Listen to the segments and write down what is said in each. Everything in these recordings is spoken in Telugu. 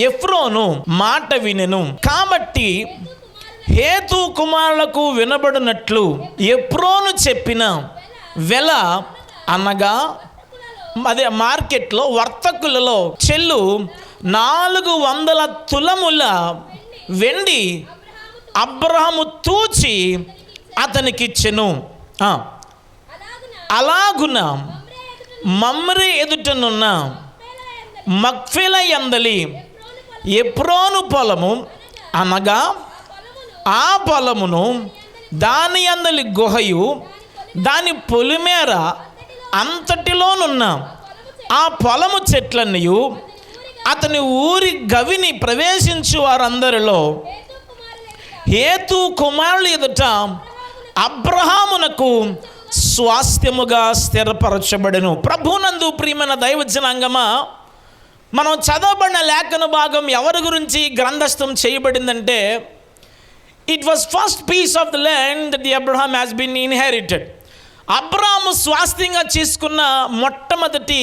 ఎఫ్రోను మాట వినెను కాబట్టి హేతు కుమారులకు వినబడినట్లు ఎఫ్రోను చెప్పిన వెల అనగా అదే మార్కెట్లో వర్తకులలో చెల్లు 400 తులముల వెండి అబ్రహాము తూచి అతనికిచ్చెను. అలాగున మమ్రే ఎదుటనున్న మక్ఫెల యందలి ఎఫ్రోను పొలము అనగా ఆ పొలమును దాని యందలి గుహయు దాని పొలిమేర అంతటిలోనున్న ఆ పొలము చెట్లన్నయు అతని ఊరి గవిని ప్రవేశించు వారందరిలో హేతు కుమారులు ఎదుట అబ్రహామునకు స్వాస్థ్యముగా స్థిరపరచబడెను. ప్రభునందు ప్రియమైన దైవజనాంగమా, మనం చదవబడిన లేఖన భాగం ఎవరి గురించి గ్రంథస్థం చేయబడిందంటే, it was first piece of the land that Abraham has been inherited. Abraham స్వాస్థ్యంగా చేసుకున్న మొట్టమొదటి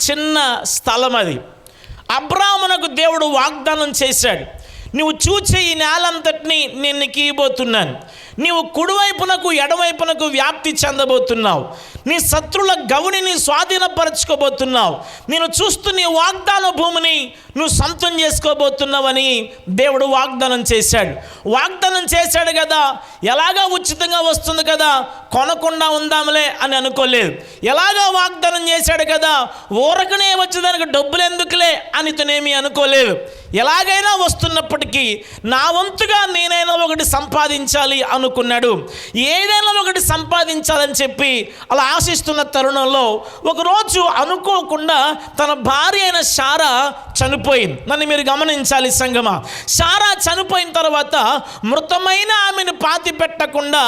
చిన్న స్థలం అది. అబ్రహామునకు దేవుడు వాగ్దానం చేశాడు, నువ్వు చూచే ఈ నేలంతటిని నేను నీకు ఇవ్వబోతున్నాను, నీవు కుడివైపునకు ఎడవైపునకు వ్యాప్తి చెందబోతున్నావు, నీ శత్రుల గవుని స్వాధీనపరచుకోబోతున్నావు, నేను చూస్తూ నీ వాగ్దాన భూమిని నువ్వు సొంతం చేసుకోబోతున్నావని దేవుడు వాగ్దానం చేశాడు. వాగ్దానం చేశాడు కదా, ఎలాగా ఉచితంగా వస్తుంది కదా, కొనకుండా ఉందాంలే అని అనుకోలేదు. ఎలాగా వాగ్దానం చేశాడు కదా, ఊరకనే వచ్చేదానికి డబ్బులు ఎందుకులే అని తనేమీ అనుకోలేదు. ఎలాగైనా వస్తున్నప్పటికీ నా వంతుగా నేనైనా ఒకటి సంపాదించాలి అనుకున్నాడు. ఏదైనా ఒకటి సంపాదించాలని చెప్పి అలా ఆశిస్తున్న తరుణంలో ఒకరోజు అనుకోకుండా తన భార్య అయిన శారా చనిపోయింది. నన్ను మీరు గమనించాలి సంగమా. శారా చనిపోయిన తర్వాత మృతమైన ఆమెను పాతి పెట్టకుండా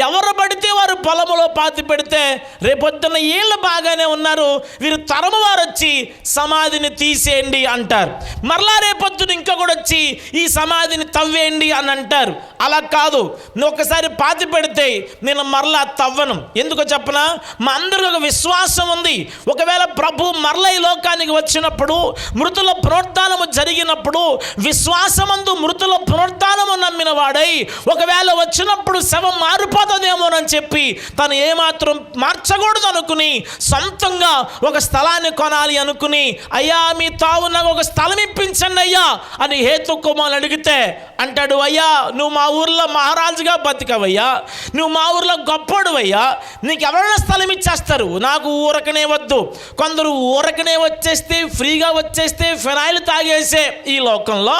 ఎవరు పడితే వారు పొలములో పాతి పెడితే రేపొద్దున వీళ్ళు బాగానే ఉన్నారు, వీరు తరము వారు వచ్చి సమాధిని తీసేయండి అంటారు. మరలా రేపొద్దున ఇంకొకటి వచ్చి ఈ సమాధిని తవ్వేయండి అని అంటారు. అలా కాదు, నువ్వు ఒకసారి పాతి పెడితే నేను మరలా తవ్వను. ఎందుకో చెప్పనా, మా అందరికీ ఒక విశ్వాసం ఉంది. ఒకవేళ ప్రభు మరల ఈ లోకానికి వచ్చినప్పుడు, మృతుల పునరుత్థానము జరిగినప్పుడు, విశ్వాసమందు మృతుల పునరుత్థానము నమ్మిన వాడై ఒకవేళ వచ్చినప్పుడు శవం మారిపోతుందేమోనని చెప్పి తను ఏమాత్రం మార్చకూడదు అనుకుని సొంతంగా ఒక స్థలాన్ని కొనాలి అనుకుని, అయ్యా మీ తావు నాకు ఒక స్థలం ఇప్పించండి అయ్యా అని హేతు కుమారుని అడిగితే అంటాడు, అయ్యా నువ్వు మా ఊర్లో మహారాజుగా బతికవయ్యా, నువ్వు మా ఊర్లో గొప్పోడువయ్యా, నీకు ఎవరైనా స్థలం ఇచ్చేస్తారు, నాకు ఊరకనే వద్దు. కొందరు ఊరకనే వచ్చేస్తే, ఫ్రీగా వచ్చేస్తే ఫినాయిల్ తాగేసే ఈ లోకంలో,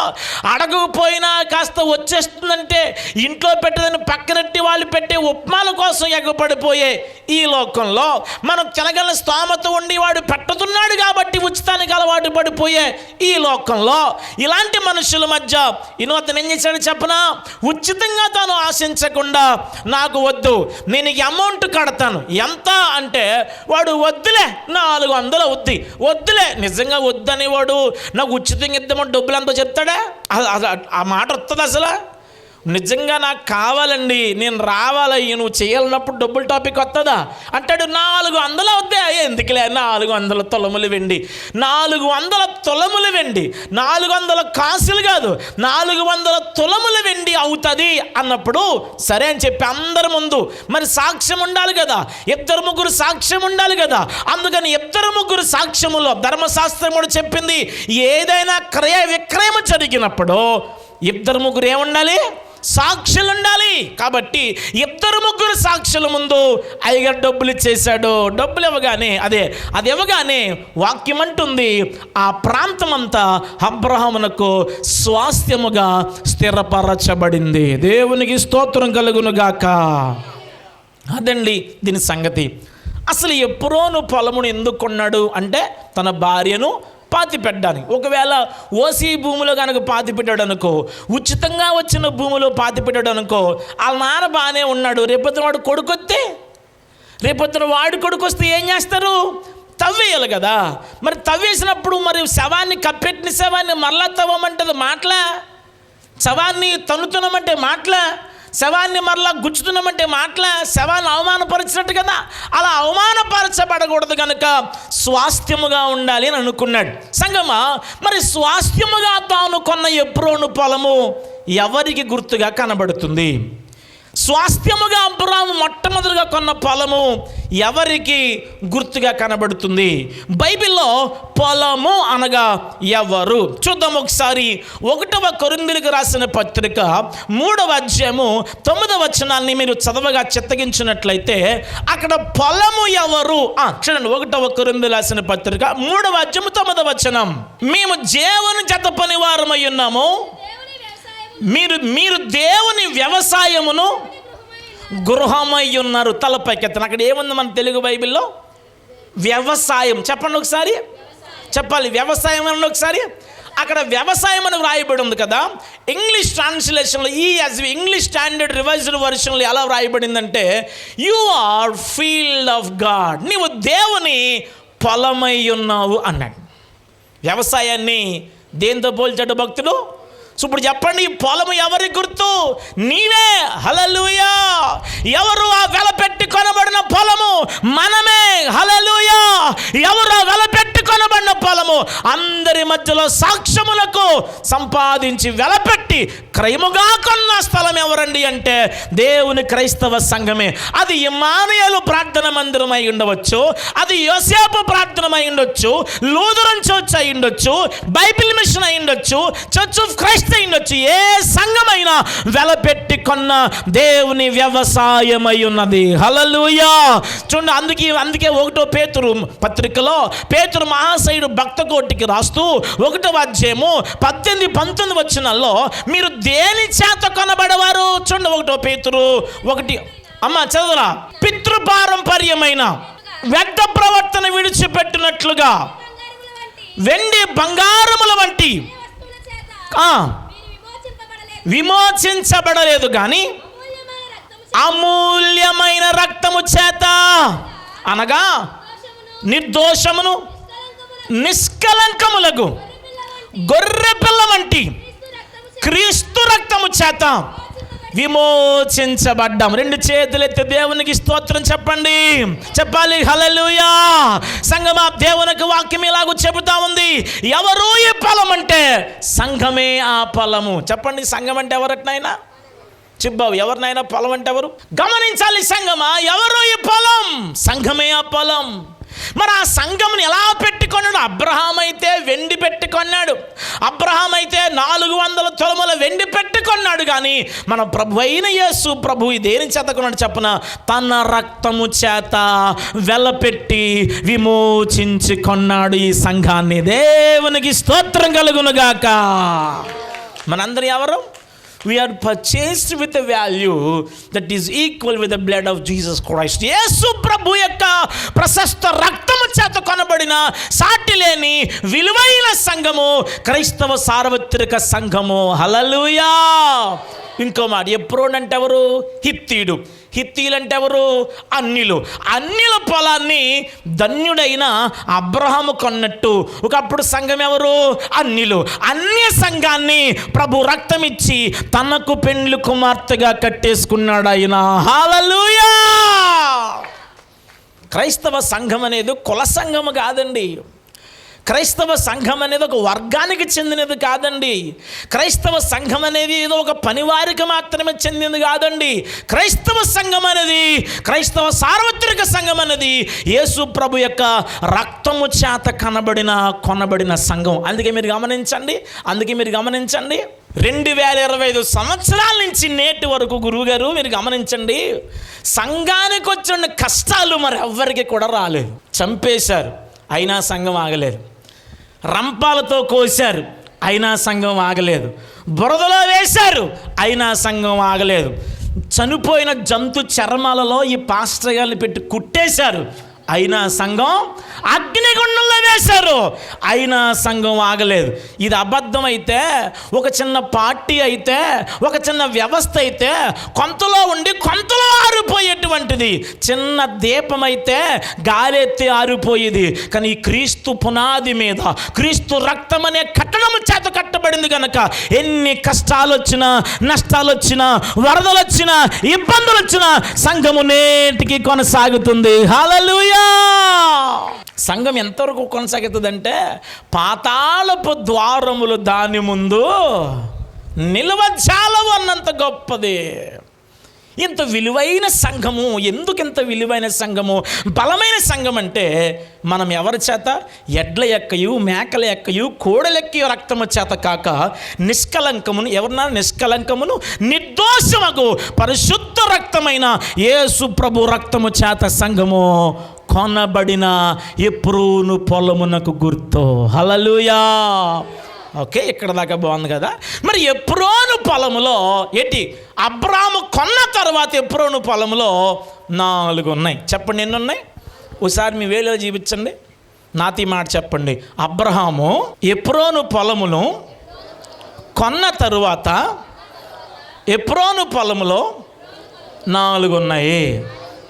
అడగకపోయినా కాస్త వచ్చేస్తుందంటే ఇంట్లో పెట్టదని పక్కనట్టి వాళ్ళు పెట్టే ఉప్మాల కోసం ఎగపడిపోయే ఈ లోకంలో, మనం తినగల స్తోమత ఉండి వాడు పెట్టుతున్నాడు కాబట్టి ఉచితానికి అలవాటు పడిపోయే ఈ లోకంలో, ఇలాంటి మనుషుల మధ్య అతను ఏం చేశాడు చెప్పనా, ఉచితంగా తాను ఆశించకుండా నాకు వద్దు, నేను ఈ అమౌంట్ కడతాను. ఎంత అంటే వాడు వద్దులే 400 అవుద్ది, వద్దులే. నిజంగా వద్దనేవాడు నాకు ఉచితంగా ఇద్దామని డబ్బులు ఎంతో చెప్తాడా? ఆ మాట వస్తుంది అసలు? నిజంగా నాకు కావాలండి, నేను రావాలయ్యి, నువ్వు చేయాలన్నప్పుడు డబ్బులు టాపిక్ వస్తుందా అంటాడు. 400 అవుద్దే, ఎందుకులే 400 తులములు వెండి, 400 తులములు వెండి, 400 కాసులు కాదు 400 తులములు వెండి అవుతుంది అన్నప్పుడు సరే అని చెప్పి అందరి ముందు మరి సాక్ష్యం ఉండాలి కదా, 2-3 సాక్ష్యం ఉండాలి కదా. అందుకని 2-3 సాక్ష్యములో ధర్మశాస్త్రముడు చెప్పింది, ఏదైనా క్రయ విక్రయం జరిగినప్పుడు 2-3 ఏముండాలి, సాక్షులు ఉండాలి. కాబట్టి 2-3 సాక్షుల ముందు అయ్యగారు డబ్బులు ఇచ్చేశాడు. డబ్బులు ఇవ్వగానే అది ఇవ్వగానే వాక్యం అంటుంది, ఆ ప్రాంతం అంతా అబ్రహామునకు స్వాస్థ్యముగా స్థిరపరచబడింది. దేవునికి స్తోత్రం కలుగును గాక. అదండి దీని సంగతి. అసలు ఎఫ్రోను పొలమును ఎందుకు కొన్నాడు అంటే తన భార్యను పాతి పెట్టడానికి. ఒకవేళ ఓసీ భూమిలో కనుక పాతి పెట్టాడు అనుకో, ఉచితంగా వచ్చిన భూమిలో పాతి పెట్టాడు అనుకో, వాళ్ళ నాన్న బాగానే ఉన్నాడు, రేపొద్దున వాడు కొడుకొస్తే, రేపొద్దున వాడి కొడుకు వస్తే ఏం చేస్తారు, తవ్వేయాలి కదా. మరి తవ్వేసినప్పుడు మరి శవాన్ని కప్పెట్టిన శవాన్ని మరలా తవ్వమంటది మాటలా, శవాన్ని తన్నుతున్నామంటే మాటలా. శవాన్ని మరలా గుచ్చుతున్నామంటే మాటల శవాన్ని అవమానపరిచినట్టు కదా. అలా అవమానపరచబడకూడదు కనుక స్వాస్థ్యముగా ఉండాలి అని అనుకున్నాడు. సంగమా, మరి స్వాస్థ్యముగా తాను కొన్న ఎబ్రోను పొలము ఎవరికి గుర్తుగా కనబడుతుంది? స్వాస్థ్యముగా అబ్రాము మొట్టమొదటిగా కొన్న పొలము ఎవరికి గుర్తుగా కనబడుతుంది? బైబిల్లో పొలము అనగా ఎవరు? చూద్దాం ఒకసారి. 1వ కొరింథీయులకు రాసిన పత్రిక 3వ అధ్యాయము 9వ వచనాన్ని మీరు చదవగా చిత్తగించినట్లయితే అక్కడ పొలము ఎవరు? చూడండి, 1వ కొరింథీయులకు రాసిన పత్రిక 3వ అధ్యాయము 9వ వచనం. మేము దేవుని జత పనివారమై ఉన్నాము, మీరు దేవుని వ్యవసాయమును గృహమై ఉన్నారు. తలపైకెత్తను. అక్కడ ఏముంది మన తెలుగు బైబిల్లో? వ్యవసాయం. చెప్పండి ఒకసారి, చెప్పాలి. వ్యవసాయం అనండి ఒకసారి. అక్కడ వ్యవసాయం అని వ్రాయబడి ఉంది కదా. ఇంగ్లీష్ ట్రాన్స్లేషన్లో ఇంగ్లీష్ స్టాండర్డ్ రివైజ్డ్ వర్షన్లో ఎలా వ్రాయబడిందంటే, you are field of God. నీవు దేవుని పొలమై ఉన్నావు అన్నాడు. వ్యవసాయాన్ని దేంతో పోల్చాడు భక్తుడు? సో ఇప్పుడు చెప్పండి, ఈ పొలము ఎవరి గుర్తు? నీవే. హల్లెలూయా. ఎవరు ఆ వెలపెట్టి కొనబడిన పొలము? మనమే. హల్లెలూయా. ఎవరు ఆ వెలపెట్టి కొనబడిన పొలము? అందరి మధ్యలో సాక్ష్యములకు సంపాదించి వెలపెట్టి క్రయముగా కొన్న స్థలం ఎవరండి అంటే దేవుని క్రైస్తవ సంఘమే. అది ఇమ్మానుయేలు ప్రార్థన మందిరం అయి ఉండవచ్చు, అది యోసేపు ప్రార్థన అయి ఉండొచ్చు, లూథరన్ చర్చ్ అయి ఉండొచ్చు, బైబిల్ మిషన్ అయి ఉండొచ్చు, చర్చ్ ఆఫ్ క్రైస్ట్ అయి ఉండొచ్చు. ఏ సంఘమైనా వెలపెట్టి కొన్న దేవుని వ్యవసాయమై ఉన్నది. హల్లెలూయా. చూడండి, అందుకే 1వ పేతురు పత్రికలో పేతురు మహాశయుడు భక్త కోటికి రాస్తూ 1వ అధ్యాయము 18-19 వచనాల్లో మీరు దేని చేత కొనబడవారు? చూడండి, 1వ పేతురు 1. అమ్మ చదువురా. పితృపారంపర్యమైన వ్యర్థ ప్రవర్తన విడిచిపెట్టినట్లుగా వెండి బంగారముల వంటి విమోచించబడలేదు కానీ అమూల్యమైన రక్తము చేత, అనగా నిర్దోషమును నిష్కలంకములకు గొర్రె పిల్ల వంటి క్రీస్తు రక్తము చేత విమోచించబడ్డాం. 2 చేతులు ఎత్తి దేవునికి స్తోత్రం చెప్పండి, చెప్పాలి. హల్లెలూయా. సంఘమా, దేవునికి వాక్యం ఇలాగూ చెబుతా ఉంది. ఎవరు ఈ పొలం అంటే సంఘమే ఆ పొలము. చెప్పండి, సంఘం అంటే ఎవరట్నైనా చిబ్బావు, ఎవరినైనా పొలం అంటే ఎవరు? గమనించాలి సంఘమా, ఎవరు ఈ పొలం? సంఘమే ఆ పొలం. మరి ఆ సంఘమును ఎలా పెట్టుకున్నాడు? అబ్రహాం అయితే వెండి పెట్టుకున్నాడు. అబ్రహాం అయితే 400 తులముల వెండి పెట్టుకున్నాడు. కానీ మన ప్రభు అయిన యేసు ప్రభు దేని చేత కొన్నాడు చెప్పన? తన రక్తము చేత వెలపెట్టి విమోచించి కొన్నాడు ఈ సంఘాన్ని. దేవునికి స్తోత్రం కలుగునుగాక. మనందరూ ఎవరు? We are purchased with a value that is equal with the blood of Jesus Christ. యేసు ప్రభు యొక్క ప్రశస్త రక్తము చేత కొనబడిన సాటి లేని విలువైన సంఘము క్రైస్తవ సార్వత్రిక సంఘము. హల్లెలూయా. ఇంకో మాట, ఎప్రోన్ అంటే ఎవరు? హిత్తీయుడు. హిత్తీయులు అంటే ఎవరు? అన్యులు. అన్యుల పొలాన్ని ధన్యుడైన అబ్రహాము కొన్నట్టు ఒకప్పుడు సంఘం ఎవరు? అన్యులు. అన్య సంఘాన్ని ప్రభు రక్తం ఇచ్చి తనకు పెండ్లి కుమార్తెగా కట్టేసుకున్నాడు ఆయన. హల్లెలూయా. క్రైస్తవ సంఘం అనేది కుల సంఘము కాదండి. క్రైస్తవ సంఘం అనేది ఒక వర్గానికి చెందినది కాదండి. క్రైస్తవ సంఘం అనేది ఏదో ఒక పనివారికి మాత్రమే చెందినది కాదండి. క్రైస్తవ సంఘం అనేది, క్రైస్తవ సార్వత్రిక సంఘం అనేది యేసు ప్రభు యొక్క రక్తము చేత కొనబడిన సంఘం. అందుకే మీరు గమనించండి 2025 సంవత్సరాల నుంచి నేటి వరకు గురువుగారు మీరు గమనించండి, సంఘానికి వచ్చిన కష్టాలు మరి ఎవ్వరికి కూడా రాలేదు. చంపేశారు, అయినా సంఘం ఆగలేదు. రంపాలతో కోశారు, అయినా సంఘం ఆగలేదు. బురదలో వేశారు, అయినా సంఘం ఆగలేదు. చనిపోయిన జంతు చర్మాలలో ఈ పాస్టర్ గారిని పెట్టి కుట్టేశారు, అయినా సంఘం అగ్నిగుండంలో వేశారు, అయినా సంఘం ఆగలేదు. ఇది అబద్ధం అయితే, ఒక చిన్న పార్టీ అయితే, ఒక చిన్న వ్యవస్థ అయితే కొంతలో ఉండి కొంతలో ఆరిపోయేటువంటిది. చిన్న దీపం అయితే గాలెత్తి ఆరిపోయేది. కానీ క్రీస్తు పునాది మీద, క్రీస్తు రక్తం అనే కట్టడము చేత కట్టబడి చేయబడింది కనుక ఎన్ని కష్టాలు వచ్చినా, నష్టాలు వచ్చినా, వరదలు వచ్చినా, ఇబ్బందులు వచ్చినా సంఘము నేటికి కొనసాగుతుంది. హల్లెలూయా. సంఘం ఎంతవరకు కొనసాగుతుందంటే పాతాళపు ద్వారములు దాని ముందు నిలవజాలవు అన్నంత గొప్పది. ఇంత విలువైన సంఘము. ఎందుకు ఇంత విలువైన సంఘము, బలమైన సంఘం అంటే మనం ఎవరి చేత? ఎడ్ల ఎక్కయు, మేకల ఎక్కయు, కోడలెక్కయు రక్తము చేత కాక నిష్కలంకమును, ఎవరన్నా నిష్కలంకమును నిర్దోషమగు పరిశుద్ధ రక్తమైన యేసు ప్రభు రక్తము చేత సంఘము కొనబడిన ఎప్రోను పొలమునకు గుర్తు. హల్లెలూయా. ఓకే, ఇక్కడ దాకా బాగుంది కదా. మరి ఎప్రోను పొలములో ఏంటి? అబ్రాము కొన్న తర్వాత ఎప్రోను పొలములో 4 ఉన్నాయి. చెప్పండి, ఎన్ని ఉన్నాయి? ఒకసారి మీ వేలో చూపించండి, నాతి మాట చెప్పండి. అబ్రహాము ఎప్రోను పొలమును కొన్న తరువాత ఎప్రోను పొలములో 4 ఉన్నాయి.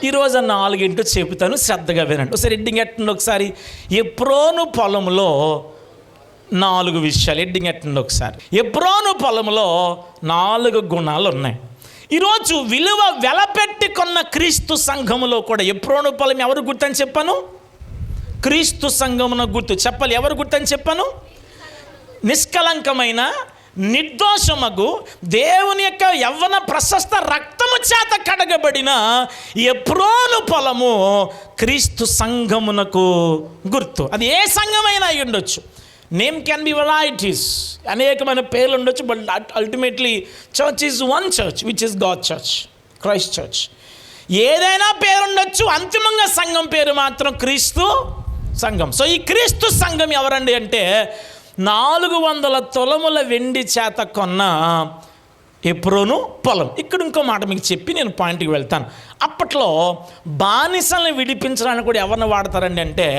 ఈరోజు 4 చెబుతాను, శ్రద్ధగా వినండి. ఒకసారి ఎడ్డింగ్ ఎట్టండి. ఒకసారి ఎప్రోను పొలములో 4 విషయాలు ఎడ్డింగ్ ఎట్టండి. ఒకసారి ఎప్రోను పొలంలో 4 గుణాలు ఉన్నాయి. ఈరోజు వెలపెట్టి కొన్న క్రీస్తు సంఘములో కూడా ఎప్రోను పొలం ఎవరు గుర్తని చెప్పాను? క్రీస్తు సంఘమున గుర్తు. చెప్పాలి, ఎవరు గుర్తని చెప్పాను? నిష్కలంకమైన నిర్దోషమగు దేవుని యొక్క యవ్వన ప్రశస్త రక్తము చేత కడగబడిన ఎప్రోను పొలము క్రీస్తు సంఘమునకు గుర్తు. అది ఏ సంఘమైనా అయి ఉండొచ్చు. నేమ్ క్యాన్ బి వెరైటీస్, అనేకమైన పేర్లు ఉండొచ్చు. But ultimately church is one church, which is God church, Christ church. ఏదైనా పేరు ఉండొచ్చు, అంతిమంగా సంఘం పేరు మాత్రం క్రీస్తు సంఘం. సో ఈ క్రీస్తు సంఘం ఎవరండి అంటే 400 తులముల వెండి చేత కొన్న ఎప్రోను పొలం. ఇక్కడ ఇంకో మాట మీకు చెప్పి నేను పాయింట్కి వెళ్తాను. అప్పట్లో బానిసలను విడిపించడానికి కూడా ఎవరిని వాడతారండి అంటే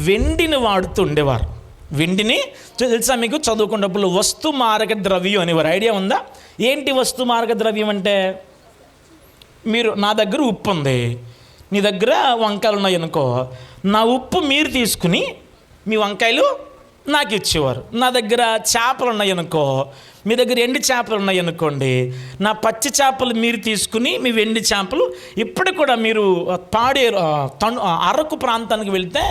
వెండిని వాడుతూ ఉండేవారు. వెండిని తెలుసా మీకు? చదువుకున్నప్పుడు వస్తు మారక ద్రవ్యం అనేవారు. ఐడియా ఉందా? ఏంటి వస్తు మారక ద్రవ్యం అంటే? మీరు, నా దగ్గర ఉప్పు ఉంది, నీ దగ్గర వంకాయలు ఉన్నాయి అనుకో, నా ఉప్పు మీరు తీసుకుని మీ వంకాయలు నాకు ఇచ్చేవారు. నా దగ్గర చేపలు ఉన్నాయి అనుకో, మీ దగ్గర ఎండి చేపలు ఉన్నాయి అనుకోండి, నా పచ్చి చేపలు మీరు తీసుకుని మీ వెండి చేపలు. ఇప్పుడు కూడా మీరు అరకు ప్రాంతానికి వెళ్తే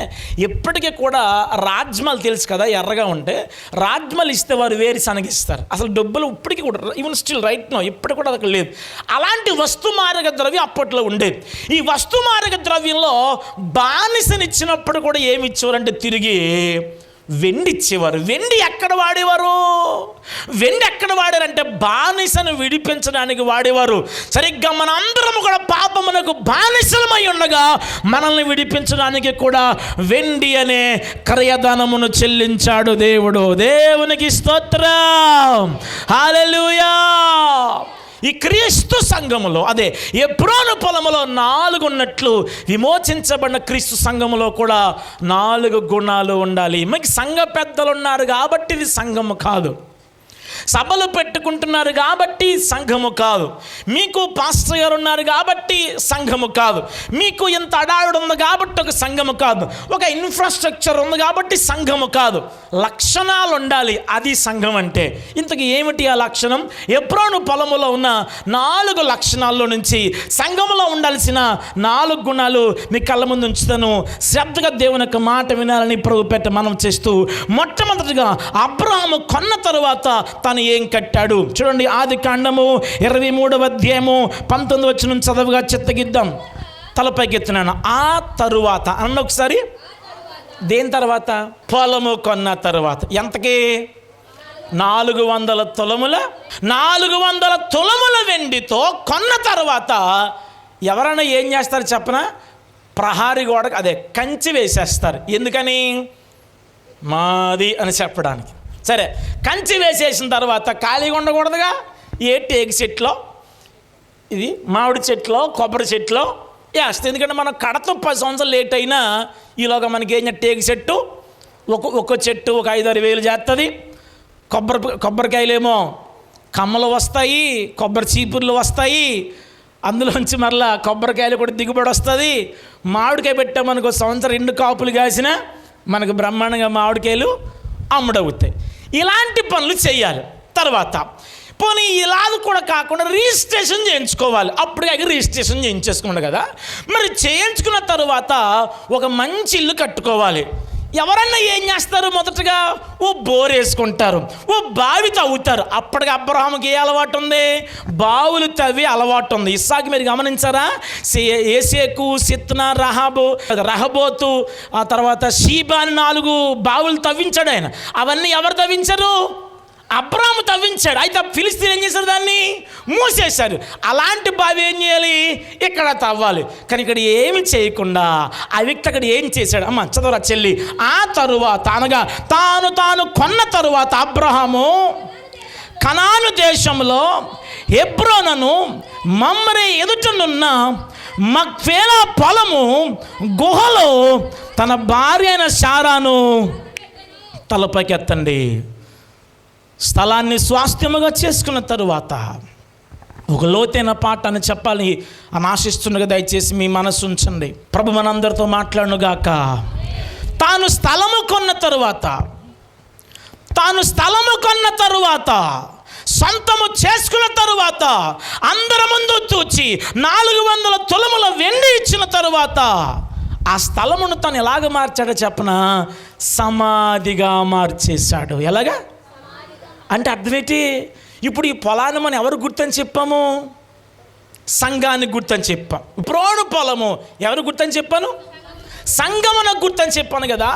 ఇప్పటికీ కూడా రాజ్మాలు తెలుసు కదా, ఎర్రగా ఉంటే రాజ్మాలు ఇస్తే వారు వేరుశనగ ఇస్తారు. అసలు డబ్బులు ఇప్పటికీ కూడా, ఈవెన్ స్టిల్ రైట్ నో, ఇప్పుడు కూడా అక్కడ లేదు. అలాంటి వస్తుమారక ద్రవ్యం అప్పట్లో ఉండేది. ఈ వస్తుమారక ద్రవ్యంలో బానిసనిచ్చినప్పుడు కూడా ఏమి ఇచ్చేవారంటే తిరిగి వెండి ఇచ్చేవారు. వెండి ఎక్కడ వాడేవారు? వెండి ఎక్కడ వాడారంటే బానిసను విడిపించడానికి వాడేవారు. సరిగ్గా మన అందరము కూడా పాపమునకు బానిసలమై ఉండగా మనల్ని విడిపించడానికి కూడా వెండి అనే క్రయధనమును చెల్లించాడు దేవుడు. దేవునికి స్తోత్రం, హల్లెలూయా. ఈ క్రీస్తు సంఘములో, అదే ఎప్రోను పొలములో 4 ఉన్నట్లు విమోచించబడిన క్రీస్తు సంఘములో కూడా 4 గుణాలు ఉండాలి. మీకు సంఘ పెద్దలు ఉన్నారు కాబట్టి ఇది సంఘము కాదు. సభలు పెట్టుకుంటున్నారు కాబట్టి సంఘము కాదు. మీకు పాస్టర్ గారు ఉన్నారు కాబట్టి సంఘము కాదు. మీకు ఇంత అడావుడు ఉంది కాబట్టి ఒక సంఘము కాదు. ఒక ఇన్ఫ్రాస్ట్రక్చర్ ఉంది కాబట్టి సంఘము కాదు. లక్షణాలు ఉండాలి, అది సంఘం అంటే. ఇంతకు ఏమిటి ఆ లక్షణం? ఎప్రోను పొలములో ఉన్న 4 లక్షణాల్లో నుంచి సంఘములో ఉండాల్సిన 4 గుణాలు మీ కళ్ళ ముందు ఉంచుతాను. శ్రద్ధగా దేవుని యొక్క మాట వినాలని ప్రభు పెట్ట మనం చేస్తూ, మొట్టమొదటిగా అబ్రహాము కొన్న తరువాత తను ఏం కట్టాడు చూడండి. ఆదికాండము 23వ అధ్యాయము 19వ వచనం చదవగా చిత్తగిద్దాం. తలపైకి ఎత్తున్నాను. ఆ తరువాత అన్న ఒకసారి. దేని తర్వాత? పొలము కొన్న తరువాత. ఎంతకి? 400 తులముల వెండితో కొన్న తర్వాత ఎవరైనా ఏం చేస్తారు చెప్పనా? ప్రహారీ గోడకు, అదే కంచి వేసేస్తారు. ఎందుకని? మాది అని చెప్పడానికి. సరే, కంచి వేసేసిన తర్వాత ఖాళీగా ఉండకూడదుగా. ఏ టేకు చెట్లో, ఇది మామిడి చెట్లో, కొబ్బరి చెట్లో వేస్తే, ఎందుకంటే మనం కడతో 10 సంవత్సరాలు లేట్ అయినా ఈలోగా మనకి ఏం టేకు చెట్టు ఒక్కో చెట్టు ఒక 5-6 వేలు చేస్తుంది. కొబ్బరికాయలేమో కమ్మలు వస్తాయి, కొబ్బరి చీపుర్లు వస్తాయి, అందులోంచి మరలా కొబ్బరికాయలు కూడా దిగుబడి వస్తుంది. మామిడికాయ పెట్టామనుకో, సంవత్సరం 2 కాపులు కాసిన మనకు బ్రహ్మాండంగా మామిడికాయలు అమ్ముడవుతాయి. ఇలాంటి పనులు చేయాలి. తర్వాత పోనీ ఇలా కూడా కాకుండా రిజిస్ట్రేషన్ చేయించుకోవాలి. అప్పుడు రిజిస్ట్రేషన్ చేయించేసుకున్నాడు కదా, మరి చేయించుకున్న తర్వాత ఒక మంచి ఇల్లు కట్టుకోవాలి. ఎవరన్నా ఏం చేస్తారు? మొదటగా ఓ బోర్ వేసుకుంటారు, ఓ బావి తవ్వుతారు. అప్పటికి అబ్రహాముకి ఏ అలవాటు ఉంది? బావులు తవ్వి అలవాటు ఉంది. ఇస్సాకు మీరు గమనించారా? ఏసేకు, సిత్నా, రహబోతు, ఆ తర్వాత షీబా అని 4 బావులు తవ్వించాడు ఆయన. అవన్నీ ఎవరు తవ్వించారు? అబ్రాహాము తవ్వించాడు. అయితే ఫిలిస్తీన్ ఏం చేశారు? దాన్ని మూసేశారు. అలాంటి బావి ఏం చేయాలి? ఇక్కడ తవ్వాలి. కానీ ఇక్కడ ఏమి చేయకుండా ఆ వ్యక్తి అక్కడ ఏం చేశాడు? అమ్మ చదవరా చెల్లి. ఆ తరువాత అనగా తాను కొన్న తరువాత అబ్రహాము కనాను దేశంలో హెబ్రోనును మమ్రే ఎదుటనున్న మక్ఫేలా పొలము గుహలో తన భార్య అయిన శారాను తలపైకెత్తండి. స్థలాన్ని స్వాస్థ్యముగా చేసుకున్న తరువాత ఒక లోతైన పాఠాన్ని చెప్పాలి అని ఆశిస్తుండగా దయచేసి మీ మనసు ఉంచండి. ప్రభు మనందరితో మాట్లాడునుగాక. తాను స్థలము కొన్న తరువాత సొంతము చేసుకున్న తరువాత అందరి ముందు తూచి 400 తులముల వెండి ఇచ్చిన తరువాత ఆ స్థలమును తను ఎలాగ మార్చాడో చెప్పన? సమాధిగా మార్చేశాడు. ఎలాగా అంటే అర్థమేంటి? ఇప్పుడు ఈ పొలాన్ని మనం ఎవరు గుర్తని చెప్పాము? సంఘానికి గుర్తని చెప్పాం. ప్రోణు పొలము ఎవరు గుర్తని చెప్పాను? సంఘమునకు గుర్తని చెప్పాను కదా.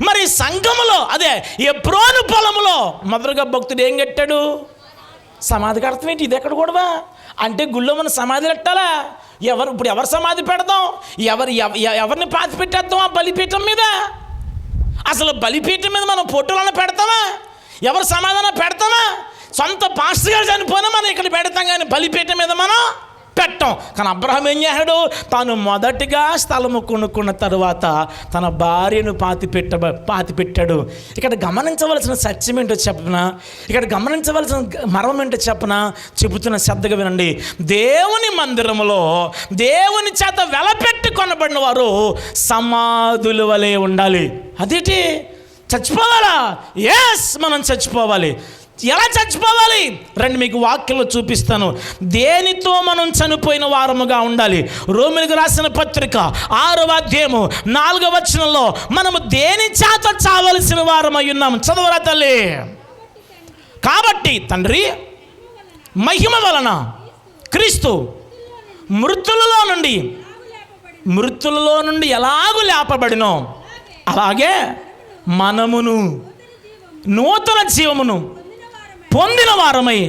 మరి సంఘములో అదే ఎబ్రోను పొలములో మొదలుగా భక్తుడు ఏం కట్టాడు? సమాధికి. అర్థం ఏంటి? ఇది ఎక్కడ కూడా అంటే గుళ్ళో మనం సమాధి పెట్టాలా? ఇప్పుడు ఎవరు సమాధి పెడదాం? ఎవరిని పాతి పెట్టేద్దాం ఆ బలిపీఠం మీద? అసలు బలిపీఠం మీద మనం ఫోటోలను పెడతామా? ఎవరు సమాధానం పెడతామా? సొంత పాస్టర్ గారు చనిపోయినా మనం ఇక్కడ పెడతాం, కానీ బలిపీఠం మీద మనం పెట్టాం. కానీ అబ్రహాం ఏం చేశాడు? తాను మొదటిగా స్థలము కొనుక్కున్న తరువాత తన భార్యను పాతి పెట్టాడు. ఇక్కడ గమనించవలసిన సత్యం ఏంటో చెప్పనా? ఇక్కడ గమనించవలసిన మర్మం ఏంటో చెప్పనా? చెబుతున్న శ్రద్ధగా వినండి. దేవుని మందిరములో దేవుని చేత వెలపెట్టి కొనబడిన వారు సమాధుల వలె ఉండాలి. అదేంటి? చచ్చిపోవాలా? ఎస్, మనం చచ్చిపోవాలి. ఎలా చచ్చిపోవాలి? రండి మీకు వాక్యంలో చూపిస్తాను. దేనితో మనం చనిపోయిన వారముగా ఉండాలి. రోమీయులకు రాసిన పత్రిక 6వ అధ్యాయము 4వ వచనంలో మనము దేని చేత చావలసిన వారమై ఉన్నాము. చదవరా తల్లి. కాబట్టి తండ్రి మహిమ వలన క్రీస్తు మృతులలో నుండి ఎలాగూ లేపబడినో అలాగే మనమును నూతన జీవమును పొందిన వారమై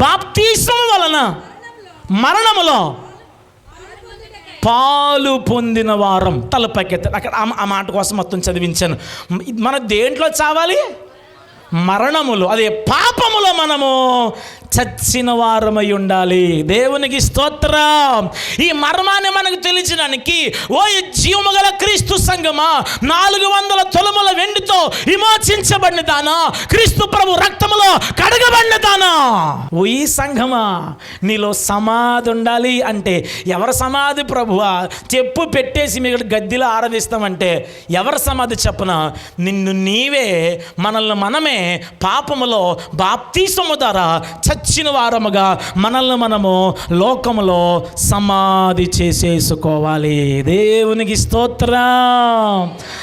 బాప్తిస్మము వలన మరణములో పాలు పొందిన వారం. తలపైకెత్తాడు. అక్కడ ఆ మాట కోసం మొత్తం చదివించాను. మన దేంట్లో చావాలి? మరణములో, అదే పాపములో మనము చచ్చిన వారమై ఉండాలి. దేవునికి స్తోత్రం. ఈ మర్మాన్ని మనకు తెలియడానికి ఓ జీవము గల క్రీస్తు సంగమా, 400 తులముల వెండితో విమోచించబడిన దానా, క్రీస్తు ప్రభు రక్తములో కడగబడిన దానా, ఓ ఈ సంఘమా నీలో సమాధి ఉండాలి. అంటే ఎవరి సమాధి ప్రభువా? చెప్పు పెట్టేసి మీకు గద్దెలో ఆరాధిస్తామంటే ఎవరి సమాధి చెప్పనా? నిన్ను నీవే, మనల్ని మనమే పాపములో బాప్తిస్మము ద్వారా చచ్చిన వారముగా మనల్ని మనము లోకములో సమాధి చేసేసుకోవాలి. దేవునికి స్తోత్రం.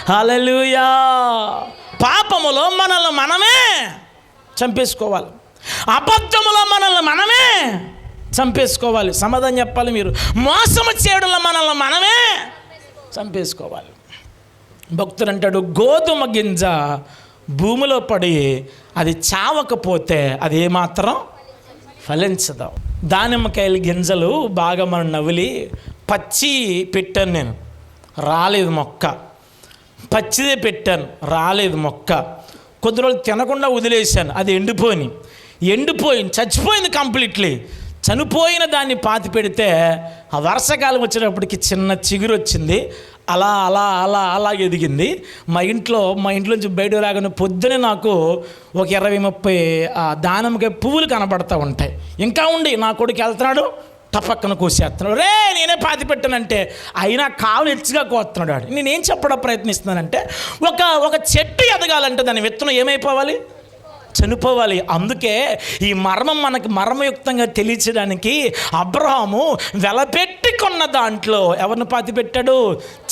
హల్లెలూయా. పాపములో మనల్ని మనమే చంపేసుకోవాలి. అబద్ధములో మనల్ని మనమే చంపేసుకోవాలి. సమాధానం చెప్పాలి మీరు. మోసము చేయడంలో మనల్ని మనమే చంపేసుకోవాలి. భక్తుడు అంటాడు, గోధుమ గింజ భూమిలో పడి అది చావకపోతే అది ఏమాత్రం ఫలించదు. దానిమ్మకాయల గింజలు బాగా మనం నవిలి పచ్చి పెట్టాను, నేను రాలేదు మొక్క. పచ్చిదే పెట్టాను, రాలేదు మొక్క. కొద్ది రోజులు తినకుండా వదిలేశాను, అది ఎండిపోయింది, చచ్చిపోయింది కంప్లీట్లీ. చనిపోయిన దాన్ని పాతి పెడితే ఆ వర్షాకాలం వచ్చేటప్పటికి చిన్న చిగురు వచ్చింది. అలా అలా అలా అలా ఎదిగింది. మా ఇంట్లోంచి బయట రాగానే పొద్దునే నాకు ఒక 20-30 దానిమ్మకాయ పువ్వులు కనబడతా ఉంటాయి. ఇంకా ఉండి నా కొడుకు వెళ్తున్నాడు, టపక్కన కోసేస్తున్నాడు. రే నేనే పాతి పెట్టానంటే అయినా కావులు హెచ్చుగా కోస్తున్నాడు వాడు. నేనేం చెప్పడం ప్రయత్నిస్తున్నానంటే ఒక చెట్టు ఎదగాలంటే దాని విత్తనం ఏమైపోవాలి? చనిపోవాలి. అందుకే ఈ మర్మం మనకు మర్మయుక్తంగా తెలియచడానికి అబ్రహాము వెలపెట్టి కొన్న దాంట్లో ఎవరిని పాతి పెట్టాడు?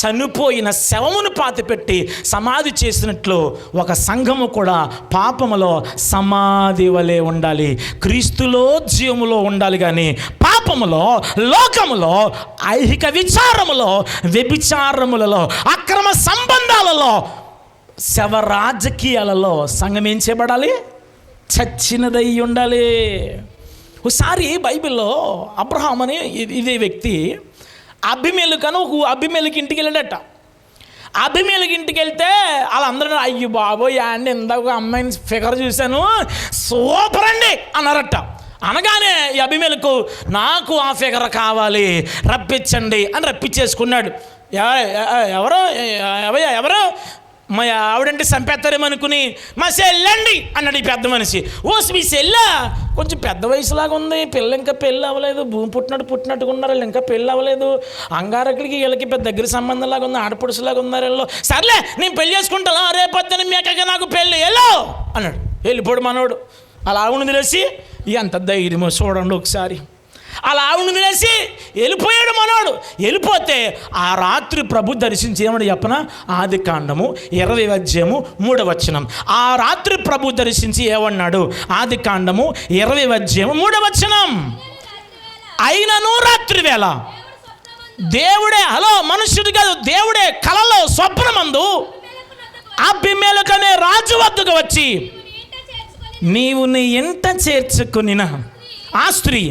చనిపోయిన శవమును పాతిపెట్టి సమాధి చేసినట్లు ఒక సంఘము కూడా పాపములో సమాధి వలె ఉండాలి, క్రీస్తులో జీవములో ఉండాలి. కానీ పాపములో, లోకములో, ఐహిక విచారములో, వ్యభిచారములలో, అక్రమ సంబంధాలలో, శవ రాజకీయాలలో సంఘం ఏం చేయబడాలి? చచ్చినదై ఉండాలి. ఒకసారి బైబిల్లో అబ్రహాం అని ఇదే వ్యక్తి అబిమెలెకు ఇంటికి వెళ్ళాడట. అబిమెలెకు ఇంటికి వెళ్తే వాళ్ళందరూ అయ్యి బాబోయ్ అండి ఇందాక అమ్మాయిని ఫిగర్ చూశాను సూపర్ అండి అన్నారట. అనగానే ఈ అబిమెలెకు నాకు ఆ ఫిగర్ కావాలి రప్పించండి అని రప్పించేసుకున్నాడు. ఎవరు మా ఆవిడంటే చంపేస్తారేమనుకుని మా సెల్లండి అన్నాడు ఈ పెద్ద మనిషి. మీ సెల్లా కొంచెం పెద్ద వయసులాగా ఉంది, పిల్ల ఇంకా పెళ్ళి అవ్వలేదు, భూమి పుట్టినట్టుగా ఉన్నారు, వీళ్ళు ఇంకా పెళ్ళి అవ్వలేదు, అంగారకుడికి వీళ్ళకి పెద్ద దగ్గర సంబంధంలాగా ఉంది, ఆడపడుసులాగా ఉన్నారు వీళ్ళు. సర్లే నేను పెళ్ళి చేసుకుంటాను, రేపొద్దున మేకగా నాకు పెళ్ళి వెళ్ళు అన్నాడు. వెళ్ళిపోడు మనోడు. అలా ఆవును తెలిసి ఎంత ధైర్యమో చూడండి ఒకసారి. అలా ఆవును తెలిసి వెళ్ళిపోయాడు మనోడు. వెళ్ళిపోతే ఆ రాత్రి ప్రభు దర్శించి ఏమని చెప్పనా? ఆదికాండము 20:3. ఆ రాత్రి ప్రభు దర్శించి ఏమన్నాడు? ఆదికాండము 20:3. అయినను రాత్రి వేళ దేవుడే, మనుష్యుడు కాదు, దేవుడే కలలో స్వప్నమందు అబిమెలెకు అనే రాజు వద్దకు వచ్చి నీవు నీ ఇంట చేర్చుకునిన ఆ స్త్రీ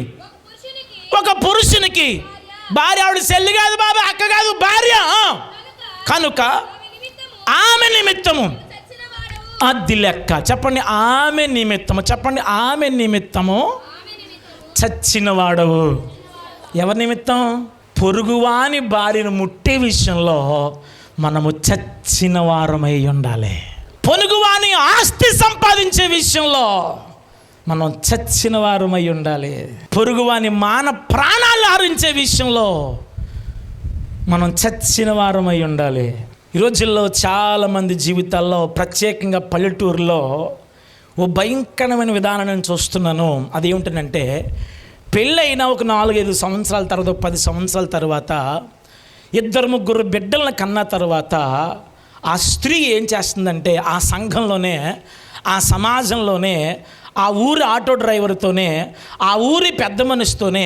ఒక పురుషునికి భార్య, ఆవిడ చెల్లి కాదు బాబా, అక్క కాదు, భార్య కనుక ఆమె నిమిత్తము అది లెక్క. చెప్పండి ఆమె నిమిత్తము. చెప్పండి ఆమె నిమిత్తము చచ్చినవాడవు. ఎవరి నిమిత్తం? పొరుగువాని భార్యను ముట్టే విషయంలో మనము చచ్చిన వారమై ఉండాలి. పొరుగువాని ఆస్తి సంపాదించే విషయంలో మనం చచ్చిన వారమై ఉండాలి. పొరుగువాని ప్రాణాలు హరించే విషయంలో మనం చచ్చిన వారమై ఉండాలి. ఈ రోజుల్లో చాలామంది జీవితాల్లో, ప్రత్యేకంగా పల్లెటూరులో ఓ భయంకరమైన విధానం నేను చూస్తున్నాను. అదేమిటంటే పెళ్ళైన ఒక 4-5 సంవత్సరాల తర్వాత, 10 సంవత్సరాల తర్వాత 2-3 బిడ్డలను కన్న తర్వాత ఆ స్త్రీ ఏం చేస్తుందంటే ఆ సంఘంలోనే, ఆ సమాజంలోనే, ఆ ఊరి ఆటో డ్రైవర్తోనే, ఆ ఊరి పెద్ద మనిషితోనే,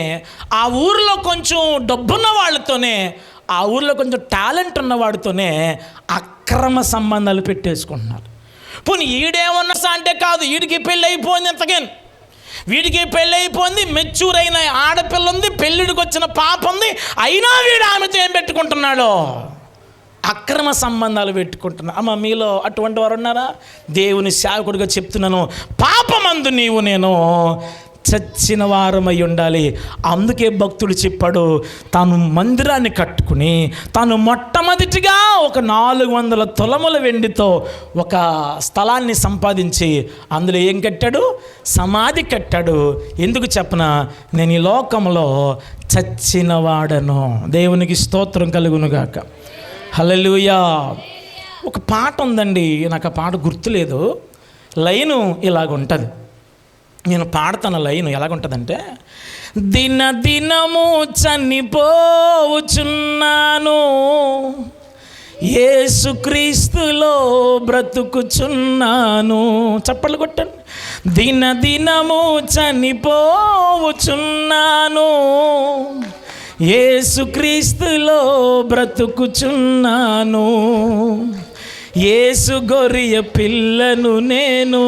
ఆ ఊరిలో కొంచెం డబ్బున్న వాళ్ళతోనే, ఆ ఊరిలో కొంచెం టాలెంట్ ఉన్నవాడితోనే అక్రమ సంబంధాలు పెట్టేసుకుంటున్నారు. పోనీ ఈడేమన్నా అంటే కాదు, వీడికి పెళ్ళి అయిపోయింది, ఎంతకైనా వీడికి పెళ్ళి అయిపోయింది, మెచ్యూర్ అయిన ఆడపిల్ల ఉంది, పెళ్ళిడికి వచ్చిన పాప ఉంది, అయినా వీడు ఆమెతో ఏం పెట్టుకుంటున్నాడో? అక్రమ సంబంధాలు పెట్టుకుంటున్నా. అమ్మ మీలో అటువంటి వారు ఉన్నారా? దేవుని సేవకుడిగా చెప్తున్నాను, పాపమందు నీవు నేను చచ్చిన వారమై ఉండాలి. అందుకే భక్తుడు చెప్పాడు, తాను మందిరాన్ని కట్టుకుని తాను మొట్టమొదటిగా ఒక 400 తులముల వెండితో ఒక స్థలాన్ని సంపాదించి అందులో ఏం కట్టాడు? సమాధి కట్టాడు. ఎందుకు చెప్పనా? నేను ఈ లోకంలో చచ్చిన వాడను. దేవునికి స్తోత్రం కలుగునుగాక. హల్లెలూయా. ఒక పాట ఉందండి, నాకు ఆ పాట గుర్తులేదు. లైను ఇలాగుంటుంది, నేను పాడతాను. లైను ఎలాగుంటుందంటే, దినదినము చనిపోవుచున్నాను, యేసుక్రీస్తులో బ్రతుకుచున్నాను. చప్పట్లు కొట్టండి. దినదినము చనిపోవుచున్నాను, యేసుక్రీస్తులో బ్రతుకుచున్నాను, యేసు గొర్రె పిల్లను నేను,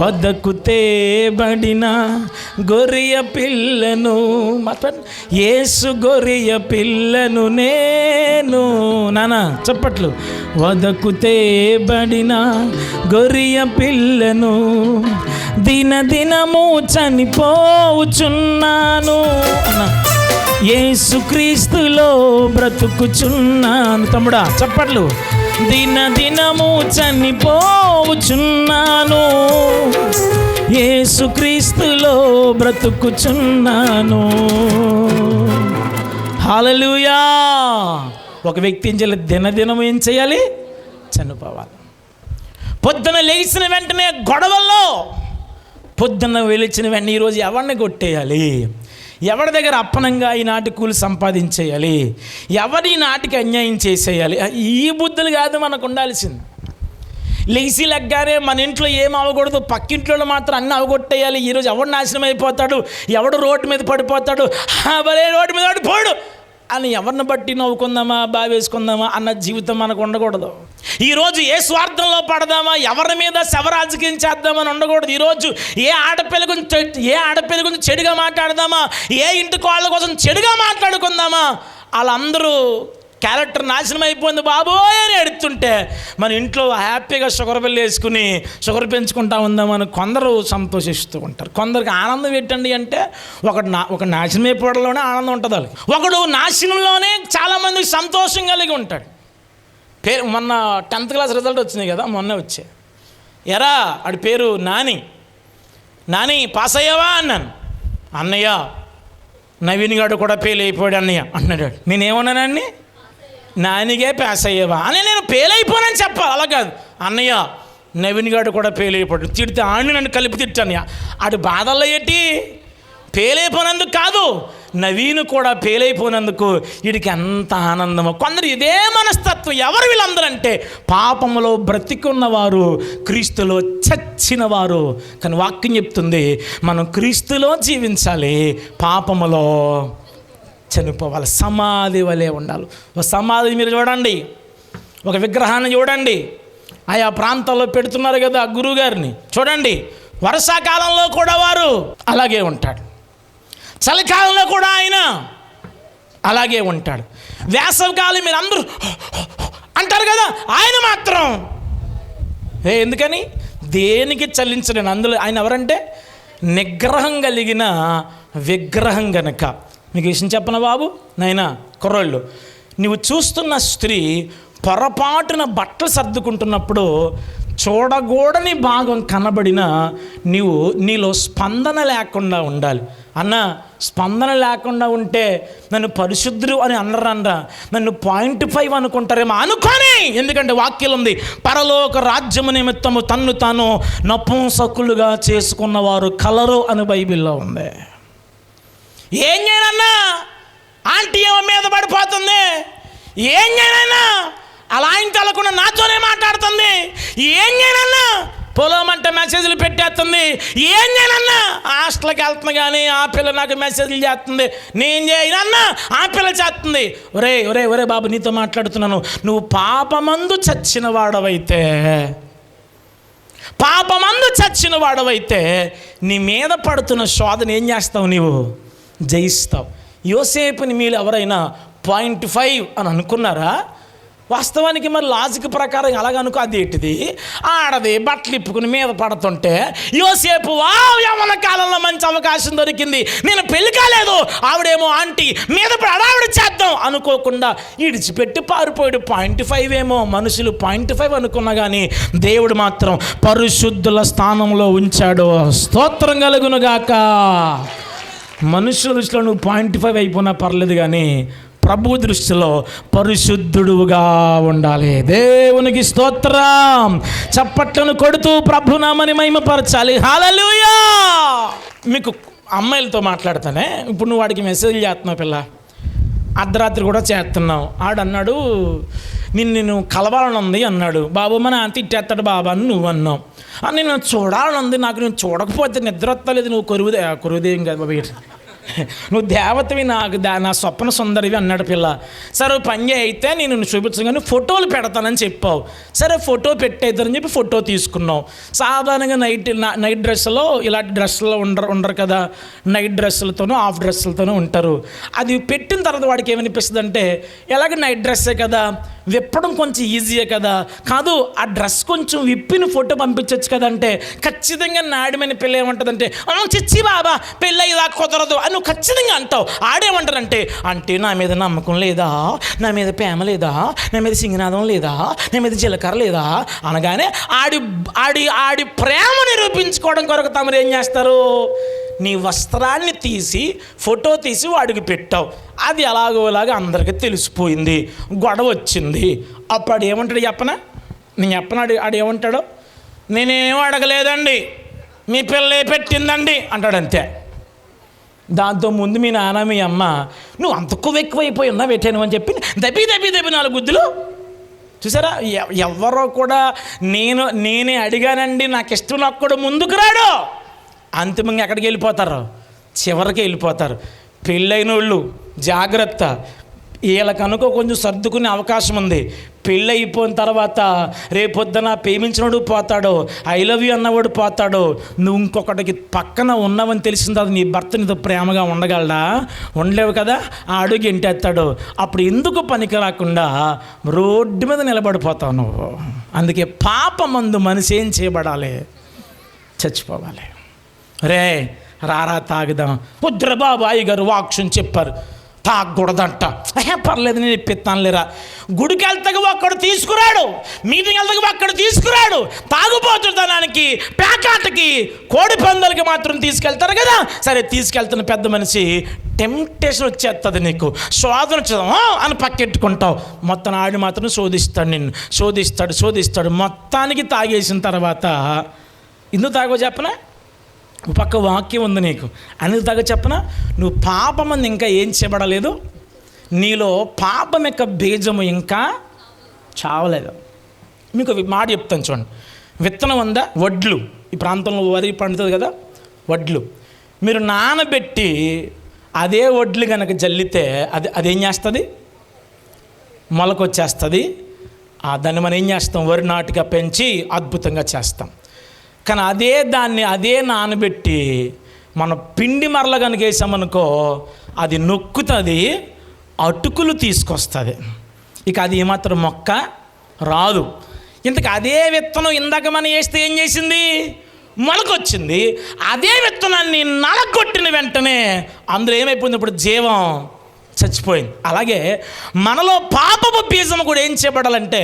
వద్దకు తేబడిన గొర్రె పిల్లను, యేసు గొర్రె పిల్లను నేను. నానా చప్పట్లు. వద్దకు తేబడిన గొర్రె పిల్లను, దినదినము చనిపోవుచున్నాను అన్నా, యేసుక్రీస్తులో బ్రతుకుచున్నాను. తమ్ముడా చప్పట్లు. దినదినము చనిపోవుచున్నాను, యేసుక్రీస్తులో బ్రతుకుచున్నాను. హల్లెలూయా. ఒక వ్యక్తి ఏం చేయాలి? దినదినం ఏం చేయాలి? చనిపోవాలి. పొద్దున లేచిన వెంటనే గొడవల్లో, పొద్దున్న వెలిచిన వెంటనే ఈరోజు ఎవరిని కొట్టేయాలి, ఎవరి దగ్గర అప్పనంగా ఈనాటి కూలి సంపాదించేయాలి, ఎవరి నాటికి అన్యాయం చేసేయాలి, ఈ బుద్ధులు కాదు మనకు ఉండాల్సింది. లేచి లెగ్గానే మన ఇంట్లో ఏం అవ్వకూడదు, పక్కింట్లో మాత్రం అన్నీ అవగొట్టేయాలి. ఈరోజు ఎవడు నాశనం అయిపోతాడు, ఎవడు రోడ్డు మీద పడిపోతాడు, భలే రోడ్డు మీద పడిపోడు అని ఎవరిని బట్టి నవ్వుకుందామా, బావేసుకుందామా అన్న జీవితం మనకు ఉండకూడదు. ఈరోజు ఏ స్వార్థంలో పడదామా, ఎవరి మీద శవరాజకీయం చేద్దామని ఉండకూడదు. ఈరోజు ఏ ఆడపిల్ల గురించి చెడుగా మాట్లాడదామా, ఏ ఇంటి కోళ్ళ కోసం చెడుగా మాట్లాడుకుందామా, వాళ్ళందరూ క్యారెక్టర్ నాశనం అయిపోయింది బాబోయ్ అని ఎడుతుంటే మన ఇంట్లో హ్యాపీగా షుగర్ బిల్లు వేసుకుని షుగర్ పెంచుకుంటా ఉందామని కొందరు సంతోషిస్తూ ఉంటారు. కొందరికి ఆనందం ఏంటండి అంటే ఒక నాశనం అయిపోవడంలోనే ఆనందం ఉంటుంది వాళ్ళకి. ఒకడు నాశనంలోనే చాలామందికి సంతోషం కలిగి ఉంటాడు. మొన్న 10th క్లాస్ రిజల్ట్ వచ్చినాయి కదా, మొన్న వచ్చాయి. ఎరా ఆడి పేరు నాని పాస్ అయ్యావా అన్నాను. అన్నయ్య నవీన్ గారు కూడా ఫెయిల్ అయిపోయాడు అన్నయ్య అన్నాడు. నేనేమన్నానండి, నానిగే పాస్ అయ్యేవా అని. నేను ఫెయిల్ అయిపోయానని చెప్పాలి, అలా కాదు. అన్నయ్య నవీన్ గారు కూడా ఫెయిల్ అయిపోయాడు, తిడితే ఆడిని నన్ను కలిపి తిట్టాను. ఆడు బాధల్లో ఏంటి? ఫెయిల్ అయిపోయినందుకు కాదు, నవీన్ కూడా ఫెయిల్ అయిపోయినందుకు వీడికి ఎంత ఆనందమో. కొందరు ఇదే మనస్తత్వం. ఎవరు వీళ్ళందరూ అంటే పాపములో బ్రతికున్నవారు, క్రీస్తులో చచ్చిన వారు. కానీ వాక్యం చెప్తుంది మనం క్రీస్తులో జీవించాలి, పాపములో చనిపోవాలి, సమాధి వలె ఉండాలి. ఒక సమాధి మీరు చూడండి, ఒక విగ్రహాన్ని చూడండి, ఆయా ప్రాంతాల్లో పెడుతున్నారు కదా గురువుగారిని చూడండి. వర్షాకాలంలో కూడా వారు అలాగే ఉంటాడు, చలికాలంలో కూడా ఆయన అలాగే ఉంటాడు, వేసవికాలం మీరు అందరూ అంటారు కదా, ఆయన మాత్రం ఎందుకని దేనికి చలించలేను. అందులో ఆయన ఎవరంటే నిగ్రహం కలిగిన విగ్రహం గనక. మీకు విషయం చెప్పన బాబు, నాయనా కుర్రోళ్ళు, నువ్వు చూస్తున్న స్త్రీ పొరపాటున బట్టలు సర్దుకుంటున్నప్పుడు చూడకూడని భాగం కనబడినా నీలో స్పందన లేకుండా ఉండాలి. అన్న స్పందన లేకుండా ఉంటే నన్ను పరిశుద్ధుడు అని అన్నరా, నన్ను 0.5 అనుకుంటారేమో అనుకోని. ఎందుకంటే వాక్యం ఉంది, పరలోక రాజ్యము నిమిత్తము తన్ను తాను నపుంసకులుగా చేసుకున్నవారు కలరు అని బైబిల్లో ఉంది. ఏం చేయనన్నా ఆంటీ ఏమో మీద పడిపోతుంది, ఏం చేయనన్నా అలా ఆయన తెలకుండా నాతోనే మాట్లాడుతుంది, ఏం చేయనన్నా పొలం అంటే మెసేజ్లు పెట్టేస్తుంది, ఏం చేయనన్నా హాస్టల్కి వెళ్తున్నా కానీ ఆ పిల్ల నాకు మెసేజ్లు చేస్తుంది, నేను చేయనన్నా ఆ పిల్ల చేస్తుంది. ఒరే ఒరే ఒరే బాబు నీతో మాట్లాడుతున్నాను, నువ్వు పాపమందు చచ్చిన వాడవైతే నీ మీద పడుతున్న శోధన ఏం చేస్తావు? నీవు జయిస్తావు. యోసేపుని మీరు ఎవరైనా 0.5 అని అనుకున్నారా? వాస్తవానికి మరి లాజిక్ ప్రకారం అలాగ అనుకో. అది ఏంటిది, ఆడది బట్టలు ఇప్పుకుని మీద పడుతుంటే యోసేపు యవ్వన కాలంలో మంచి అవకాశం దొరికింది, నేను పెళ్లి కాలేదు, ఆవిడేమో ఆంటీ మీద ఆవిడ చేద్దాం అనుకోకుండా ఇడిచిపెట్టి పారిపోయాడు. 0.5 ఏమో మనుషులు 0.5 అనుకున్నా కానీ దేవుడు మాత్రం పరిశుద్ధుల స్థానంలో ఉంచాడు. స్తోత్రం కలుగునుగాక. మనుషుల దృష్టిలో నువ్వు 0.5 అయిపోయినా పర్లేదు, కానీ ప్రభు దృష్టిలో పరిశుద్ధుడుగా ఉండాలి. దేవునికి స్తోత్రం. చప్పట్లను కొడుతూ ప్రభునామని మహిమపరచాలి. హల్లెలూయా. మీకు అమ్మాయిలతో మాట్లాడతానే, ఇప్పుడు నువ్వు వాడికి మెసేజ్ చేస్తున్నావు, పిల్ల అర్ధరాత్రి కూడా చేస్తున్నావు. ఆడన్నాడు నేను కలవాలని ఉంది అన్నాడు. బాబు మన అంత ఇట్టేస్తాడు బాబా అని నువ్వు అన్నావు. నేను చూడాలని ఉంది, నాకు నేను చూడకపోతే నిద్ర వస్తలేదు. నువ్వు కొరువుదేం కదా బాబు, నువ్వు దేవతవి, నా స్వప్న సుందరివి అన్నాడు పిల్ల. సరే పని అయితే నేను చూపించగానే ఫోటోలు పెడతానని చెప్పావు. సరే ఫోటో పెట్టేద్దని చెప్పి ఫోటో తీసుకున్నావు. సాధారణంగా నైట్ డ్రెస్సులో ఇలాంటి డ్రెస్సులో ఉండరు కదా, నైట్ డ్రెస్సులతోనూ హాఫ్ డ్రెస్సులతోనూ ఉంటారు. అది పెట్టిన తర్వాత వాడికి ఏమనిపిస్తుంది అంటే, ఎలాగ నైట్ డ్రెస్సే కదా, విప్పడం కొంచెం ఈజీయే కదా, కాదు ఆ డ్రెస్ కొంచెం విప్పిన ఫోటో పంపించవచ్చు కదంటే, ఖచ్చితంగా నాడిమైన పిల్ల ఏమంటుందంటే, చిచ్చి బాబా పెళ్ళి ఇలా కుదరదు అని నువ్వు ఖచ్చితంగా అంటావు. ఆడేమంటారంటే, అంటే నా మీద నమ్మకం లేదా, నా మీద ప్రేమ లేదా, నా మీద సింగనాదం లేదా, నా మీద జీలకర్ర లేదా అనగానే ఆడి ప్రేమ నిరూపించుకోవడం కొరకు తమరు ఏం చేస్తారు? నీ వస్త్రాన్ని తీసి ఫోటో తీసి వాడికి పెట్టావు. అది ఎలాగోలాగా అందరికీ తెలిసిపోయింది, గొడవ వచ్చింది. అప్పుడు ఏమంటాడు చెప్పనా? నేను చెప్పనాడు. ఆడు ఏమంటాడు? నేనేం అడగలేదండి, మీ పిల్లే పెట్టిందండి అంటాడు. అంతే. దాంతో ముందు మీ నాన్న మీ అమ్మ నువ్వు అంత ఎక్కువైపోయి ఉన్నా పెట్టాను అని చెప్పి దెబ్బి 4 గుద్దులు. చూసారా? ఎవరో కూడా నేనే అడిగానండి, నాకు ఇష్టం నాకు కూడా ముందుకు రాడు. అంతిమంగా ఎక్కడికి వెళ్ళిపోతారు? చివరికి వెళ్ళిపోతారు. పెళ్ళైన వాళ్ళు జాగ్రత్త. వీళ్ళకనుకో కొంచెం సర్దుకునే అవకాశం ఉంది. పెళ్ళి అయిపోయిన తర్వాత రేపొద్దున ప్రేమించినోడు పోతాడు, ఐ లవ్ యూ అన్నవాడు పోతాడు. నువ్వు ఇంకొకటికి పక్కన ఉన్నావని తెలిసిన తర్వాత నీ భర్త నీతో ప్రేమగా ఉండగలడా? ఉండలేవు కదా. ఆ అడుగు ఎంటేస్తాడు. అప్పుడు ఎందుకు పనికి రాకుండా రోడ్డు మీద నిలబడిపోతావు నువ్వు. అందుకే పాపమందు మనిషి ఏం చేయబడాలి? చచ్చిపోవాలి. రే రారా తాగుదాం. వద్దురా బాబు, అయ్యగారు వాక్షన్ చెప్పారు తాగకూడదంట. పర్లేదు నేను ఇప్పిస్తానులేరా. గుడికి వెళ్తాగా ఒక్కడు తీసుకురాడు, మీటింగ్ వెళ్తాగా ఒక్కడు తీసుకురాడు. తాగుబోతుదనానికి, పేకాటకి, కోడి పందాలకి మాత్రం తీసుకెళ్తారు కదా. సరే తీసుకెళ్తున్న పెద్ద మనిషి టెంప్టేషన్ వచ్చేస్తుంది, నీకు శోధన వచ్చేదా అని పక్కెట్టుకుంటావు. మొత్తం ఆడి మాత్రం శోధిస్తాడు, నిన్ను శోధిస్తాడు. మొత్తానికి తాగేసిన తర్వాత ఎందుకు తాగో చెప్పనా? పక్క వాక్యం ఉంది నీకు. అనేది తగ్గ చెప్పన, నువ్వు పాపమంది ఇంకా ఏం చేయబడలేదు, నీలో పాపం యొక్క బీజము ఇంకా చావలేదు. మీకు మాట చెప్తాను చూడండి. విత్తనం ఉందా? వడ్లు. ఈ ప్రాంతంలో వరి పండుతుంది కదా, వడ్లు. మీరు నానబెట్టి అదే వడ్లు కనుక జల్లితే అదేం చేస్తుంది? మొలకొచ్చేస్తుంది. దాన్ని మనం ఏం చేస్తాం? వరి నాటుగా పెంచి అద్భుతంగా చేస్తాం. కానీ అదే నానబెట్టి మన పిండి మరల కనుక వేసామనుకో, అది నొక్కుతుంది, అటుకులు తీసుకొస్తుంది. ఇక అది ఏమాత్రం మొక్క రాదు. ఇంతకు అదే విత్తనం ఇందాక మనం వేస్తే ఏం చేసింది? మొలకొచ్చింది. అదే విత్తనాన్ని నలగొట్టిన వెంటనే అందులో ఏమైపోయింది? ఇప్పుడు జీవం చచ్చిపోయింది. అలాగే మనలో పాపపు బీజము కూడా ఏం చేయబడాలంటే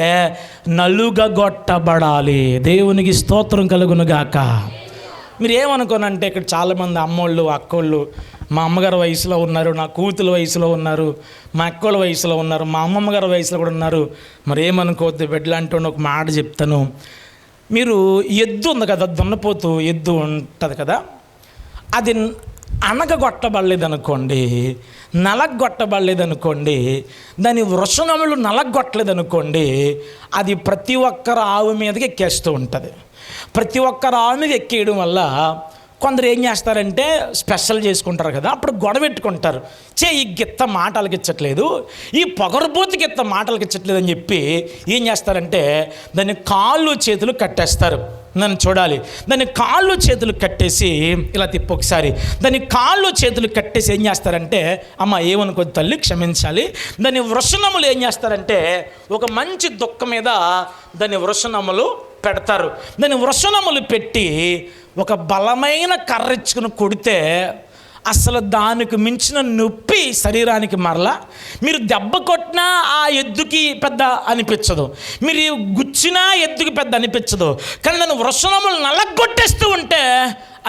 నలుగగొట్టబడాలి. దేవునికి స్తోత్రం కలుగునుగాక. మీరు ఏమనుకోనంటే, ఇక్కడ చాలామంది అమ్మోళ్ళు, అక్కోళ్ళు, మా అమ్మగారి వయసులో ఉన్నారు, నా కూతుల వయసులో ఉన్నారు, మా అక్కోళ్ళ వయసులో ఉన్నారు, మా అమ్మమ్మ గారి వయసులో కూడా ఉన్నారు. మరి ఏమనుకోవద్దు, బిడ్డలాంటి ఒక మాట చెప్తాను. మీరు ఎద్దు ఉంది కదా, దున్నపోతు ఎద్దు ఉంటుంది కదా, అది అనగగొట్టబడలేదనుకోండి, నలగొట్టబడలేదనుకోండి, దాని వృషణములు నలగొట్టలేదనుకోండి, అది ప్రతి ఒక్కరు ఆవు మీదకి ఎక్కేస్తూ ఉంటుంది. ప్రతి ఒక్కరు ఆవు మీద ఎక్కేయడం వల్ల కొందరు ఏం చేస్తారంటే స్పెషల్ చేసుకుంటారు కదా, అప్పుడు గొడవ పెట్టుకుంటారు. ఈ గిత్త మాటలకి ఇచ్చట్లేదు, ఈ పొగరబోతు గిత్త మాటలకి ఇచ్చట్లేదు అని చెప్పి ఏం చేస్తారంటే దాన్ని కాళ్ళు చేతులు కట్టేస్తారు. నన్ను చూడాలి. దాన్ని కాళ్ళు చేతులు కట్టేసి ఇలా తిప్పు ఒకసారి. దాన్ని కాళ్ళు చేతులు కట్టేసి ఏం చేస్తారంటే, అమ్మ ఏమనుకోద్దు తల్లి, క్షమించాలి. దాని వృషణములు ఏం చేస్తారంటే ఒక మంచి దుక్క మీద దాని వృషణములు పెడతారు. దాని వృషణములు పెట్టి ఒక బలమైన కర్రెచ్చుకుని కొడితే అసలు దానికి మించిన నొప్పి శరీరానికి మరలా. మీరు దెబ్బ కొట్టినా ఆ ఎద్దుకి పెద్ద అనిపించదు, మీరు గుచ్చినా ఎద్దుకి పెద్ద అనిపించదు. కానీ దాని వృషణములు నలగొట్టేస్తూ ఉంటే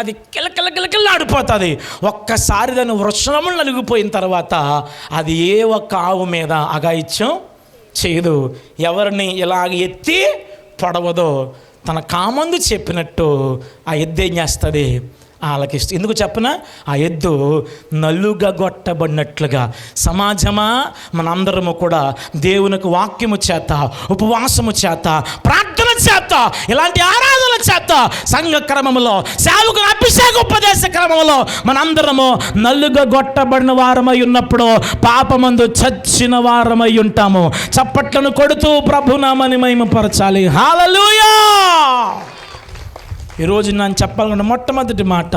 అది కిలకిలకిలకిలాడిపోతుంది. ఒక్కసారి దాని వృషణములు నలిగిపోయిన తర్వాత అది ఏ ఒక్క ఆవు మీద అఘాయిత్యం చేయదు, ఎవరిని ఇలాగ ఎత్తి పొడవదో. తన కామందు చెప్పినట్టు ఆ ఎద్దు ఏం చేస్తుంది? ఆలకిస్తుంది. ఎందుకు చెప్పనా? ఆ ఎద్దు నలుగగొట్టబడినట్లుగా సమాజమా మనందరము కూడా దేవునికి వాక్యము చేత, ఉపవాసము చేత, ప్రార్థన చేత, ఇలాంటి ఆరాధన చేత, సంఘ క్రమములో, సేవకుల అభిషేక ఉపదేశ క్రమంలో మనందరము నలుగగొట్టబడిన వారమై ఉన్నప్పుడు పాపమందు చచ్చిన వారమై ఉంటాము. చప్పట్లను కొడుతూ ప్రభునామని మహిమపరచాలి. హల్లెలూయా. ఈరోజు నేను చెప్పాలనుకున్న మొట్టమొదటి మాట,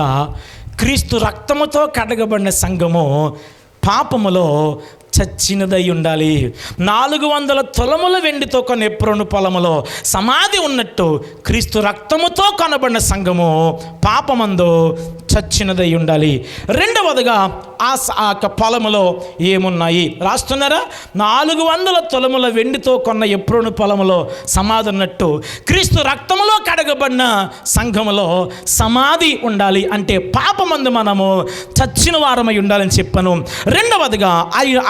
క్రీస్తు రక్తముతో కడగబడిన సంఘము పాపములో చచ్చినదై ఉండాలి. 400 తులముల వెండితో కొన్ని ఎప్రోను పొలములో సమాధి ఉన్నట్టు క్రీస్తు రక్తముతో కొనబడిన సంఘము పాపమందు చచ్చినదై ఉండాలి. రెండవదిగా ఆ యొక్క పొలములో ఏమున్నాయి రాస్తున్నారా? 400 తులముల వెండితో కొన్న ఎప్రోను పొలములో సమాధి ఉన్నట్టు క్రీస్తు రక్తములో కడగబడిన సంఘములో సమాధి ఉండాలి. అంటే పాపమందు మనము చచ్చిన వారమై ఉండాలని చెప్పాను. రెండవదిగా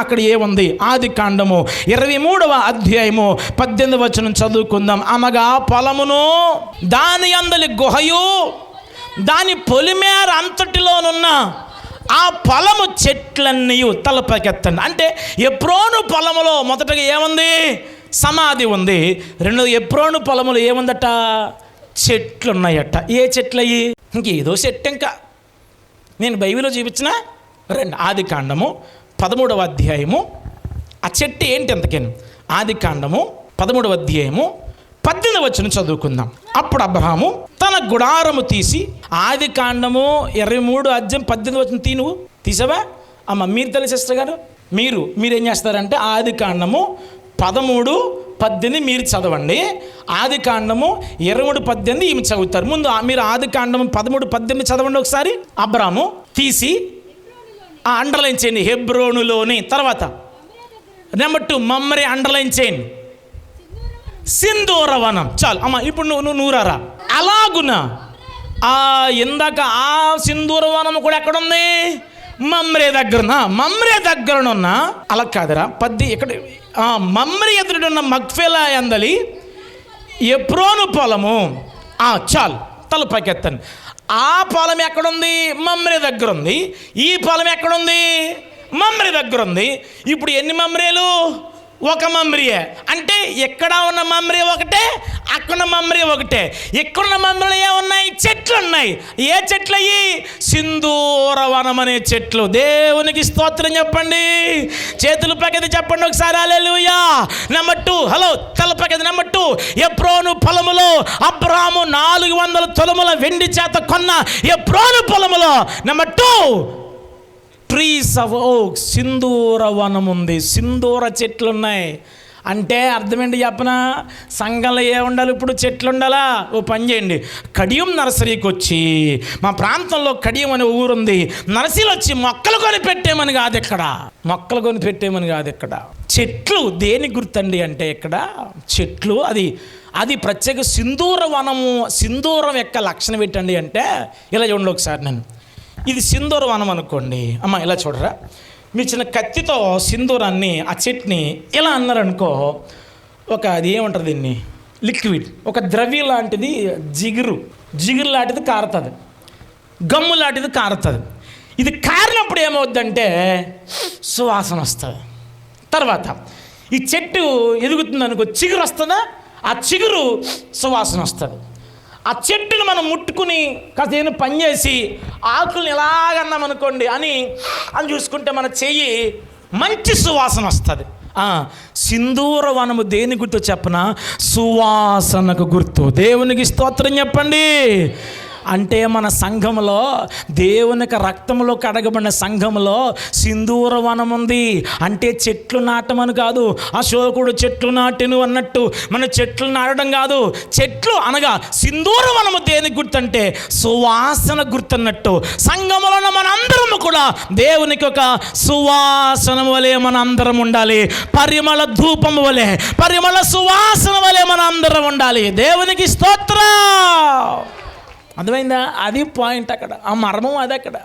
అక్కడ ఏముంది? ఆదికాండము 23వ అధ్యాయము 18వ వచనం చదువుకుందాం. అనగా పొలమును దాని అందలి గుహయు దాని పొలిమేర అంతటిలోనున్న ఆ పొలము చెట్లన్నీ తలపకెత్తండి. అంటే ఎప్రోను పొలములో మొదటగా ఏముంది? సమాధి ఉంది. రెండోది ఎప్రోను పొలములో ఏముందట? చెట్లు ఉన్నాయట. ఏ చెట్లు అయ్యి? ఇంకేదో చెట్టు. ఇంకా నేను బైబిల్లో చూపించిన ఆదికాండము 13వ అధ్యాయము. ఆ చెట్టు ఏంటి అంతకేను? ఆదికాండము 13వ అధ్యాయము 18వ వచనం చదువుకుందాం. అప్పుడు అబ్రహాము తన గుడారము తీసి, ఆదికాండము 23 అధ్యాయం 18వ వచనం నువ్వు తీసావా అమ్మ? మీరు తెలియ సిస్టర్ గారు, మీరేం చేస్తారంటే ఆదికాండము 13:18 మీరు చదవండి. ఆదికాండము 23:18 ఈమె చదువుతారు. ముందు మీరు ఆదికాండము 13:18 చదవండి ఒకసారి. అబ్రాము తీసి అండర్లైన్ చేయండి, హెబ్రోనులోని. తర్వాత నెంబర్ 2 మమ్రే అండర్లైన్ చేయండి, సింధూరవనం. చాలు అమ్మ. ఇప్పుడు నువ్వు రారా. అలాగున ఇందాక ఆ సింధూరవనం కూడా ఎక్కడుంది? మమ్రే దగ్గరనున్న అలా కాదురా. ఇక్కడ మమ్రే ఎదురున్న మగ్ఫేలా అందలి ఎప్రోను పొలము. చాలు, తలపైకెత్తండి. ఆ పొలం ఎక్కడుంది? మమ్రే దగ్గర ఉంది. ఈ పొలం ఎక్కడుంది? మమ్రే దగ్గర ఉంది. ఇప్పుడు ఎన్ని మమ్రేలు? ఒక మమ్రియే. అంటే ఎక్కడ ఉన్న మమ్రే ఒకటే, అక్కడ మమ్రే ఒకటే. ఎక్కడున్న మమ్రలు ఏమున్నాయి? చెట్లు ఉన్నాయి. ఏ చెట్లు అయ్యి? సింధూరవనం అనే చెట్లు. దేవునికి స్తోత్రం చెప్పండి. చేతులు పక్కది చెప్పండి ఒకసారి. హల్లెలూయా. నెంబర్ 2, హలో, తల పక్కది. నెంబర్ 2, ఎప్రోను పొలములో అబ్రాము 400 తులముల వెండి చేత కొన్న ఎప్రోను పొలములో నెంబర్ 2 ట్రీస్ ఆఫ్ ఓక్, సింధూర వనం ఉంది. సింధూర చెట్లు ఉన్నాయి. అంటే అర్థమేంటి చెప్పనా? సంఘంలో ఉండాలి ఇప్పుడు? చెట్లు ఉండాలా? ఓ పని చేయండి, కడియం నర్సరీకి వచ్చి, మా ప్రాంతంలో కడియం అనే ఊరుంది, నర్సరీలో వచ్చి మొక్కలు కొని పెట్టేమని కాదు ఇక్కడ. మొక్కలు కొని పెట్టేమని కాదు ఇక్కడ. చెట్లు దేనికి గుర్తండి అంటే ఇక్కడ చెట్లు అది ప్రత్యేక సింధూర వనము. సింధూరం యొక్క లక్షణం ఏంటండి అంటే, ఇలా చూడండి ఒకసారి. నేను ఇది సింధూర వనం అనుకోండి అమ్మ. ఇలా చూడరా, మీ చిన్న కత్తితో సింధూరాన్ని, ఆ చెట్ని ఇలా అన్నారనుకో, అది ఏమంటారు దీన్ని? లిక్విడ్, ఒక ద్రవ్యం లాంటిది, జిగురు లాంటిది కారుతుంది, గమ్ము లాంటిది కారుతుంది. ఇది కారినప్పుడు ఏమవుద్దంటే సువాసన వస్తుంది. తర్వాత ఈ చెట్టు ఎదుగుతుంది అనుకో, చిగురు వస్తుందా? ఆ చిగురు సువాసన వస్తుంది. ఆ చెట్టును మనం ముట్టుకుని కాస్త ఏమైనా పని చేసి ఆకుల్ని ఎలాగన్నాం అనుకోండి అని చూసుకుంటే మన చెయ్యి మంచి సువాసన వస్తుంది. సింధూర వనము దేని గుర్తు చెప్పనా? సువాసనకు గుర్తు. దేవునికి స్తోత్రం చెప్పండి. అంటే మన సంఘంలో, దేవునికి రక్తంలో కడగబడిన సంఘంలో సింధూర వనం ఉంది. అంటే చెట్లు నాటమని కాదు, అశోకుడు చెట్లు నాటెను అన్నట్టు మన చెట్లు నాటడం కాదు. చెట్లు అనగా సింధూర వనము దేనికి గుర్తంటే సువాసన గుర్తున్నట్టు. సంఘంలో మనందరము కూడా దేవునికి ఒక సువాసన వలె మనందరం ఉండాలి. పరిమళ ధూపము వలె, పరిమళ సువాసన వలె మనందరం ఉండాలి. దేవునికి స్తోత్రం. అర్థమైందా? అది పాయింట్ అక్కడ, ఆ మర్మం అది. అక్కడ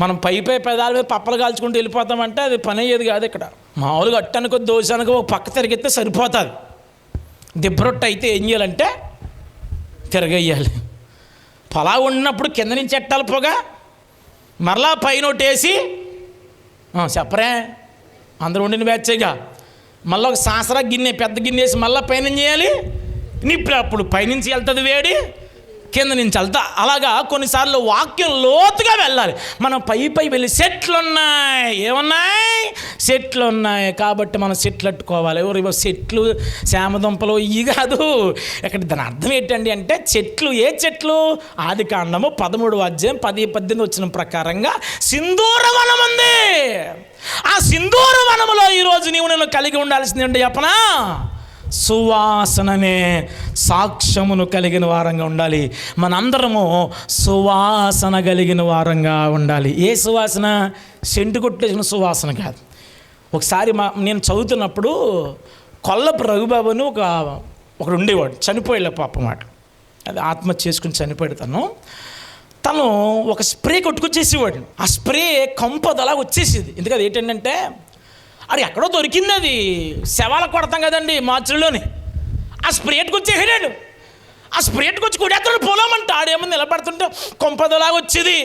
మనం పై పెదాల మీద పప్పలు కాల్చుకుంటూ వెళ్ళిపోతామంటే అది పని అయ్యేది కాదు. ఇక్కడ మామూలుగా అట్టనుకో దోశానుకో ఒక పక్క తిరిగితే సరిపోతుంది. దిబ్బరొట్టు అయితే ఏం చేయాలంటే తిరగేయాలి. పలావ్ వండినప్పుడు కింద నుంచి ఎట్టాలి పొగ, మరలా పైన ఒకటేసి చెప్పరే అందరూ వండిన బ్యాచ్గా, మళ్ళీ ఒక సాసరా గిన్నె, పెద్ద గిన్నె వేసి మళ్ళీ పైన చేయాలి నిప్పుడు. అప్పుడు పైనుంచి వెళ్తుంది వేడి, కింద నుంచి వెళ్తా. అలాగా కొన్నిసార్లు వాక్యం లోతుగా వెళ్ళాలి. మనం పై వెళ్ళి సెట్లు ఉన్నాయి, ఏమున్నాయి? సెట్లు ఉన్నాయి. కాబట్టి మనం సెట్లు అట్టుకోవాలి. ఎవరు సెట్లు శామదుంపలు ఇవి కాదు. ఇక్కడ దాని అర్థం ఏంటండి అంటే చెట్లు. ఏ చెట్లు? ఆదికాండము 13వ అధ్యాయం 10-18 వచ్చిన ప్రకారంగా సింధూర వనం ఉంది. ఆ సింధూర వనములో ఈరోజు నేను కలిగి ఉండాల్సింది ఏంటో చెప్పనా? సువాసననే సాక్ష్యమును కలిగిన వారంగా ఉండాలి. మనందరము సువాసన కలిగిన వారంగా ఉండాలి. ఏ సువాసన? సెంటు కొట్టేసిన సువాసన కాదు. ఒకసారి నేను చదువుతున్నప్పుడు కొల్లపు రఘుబాబు అని ఒకడు ఉండేవాడు, చనిపోయేలా పాప మాట, అది ఆత్మహత్య చేసుకుని చనిపోయాడు. తను ఒక స్ప్రే కొట్టుకొచ్చేసేవాడు. ఆ స్ప్రే కంపదలా వచ్చేసేది. ఎందుకది ఏంటంటే అది ఎక్కడో దొరికింది, అది శవాలకు కొడతాం కదండి మార్చుల్లోని. ఆ స్ప్రేట్కి వచ్చేసాడు. ఆ స్ప్రేట్కి వచ్చి కొడేస్తాడు పొలమంట. ఆడేమో నిలబడుతుంటే కొంపదలా వచ్చేది.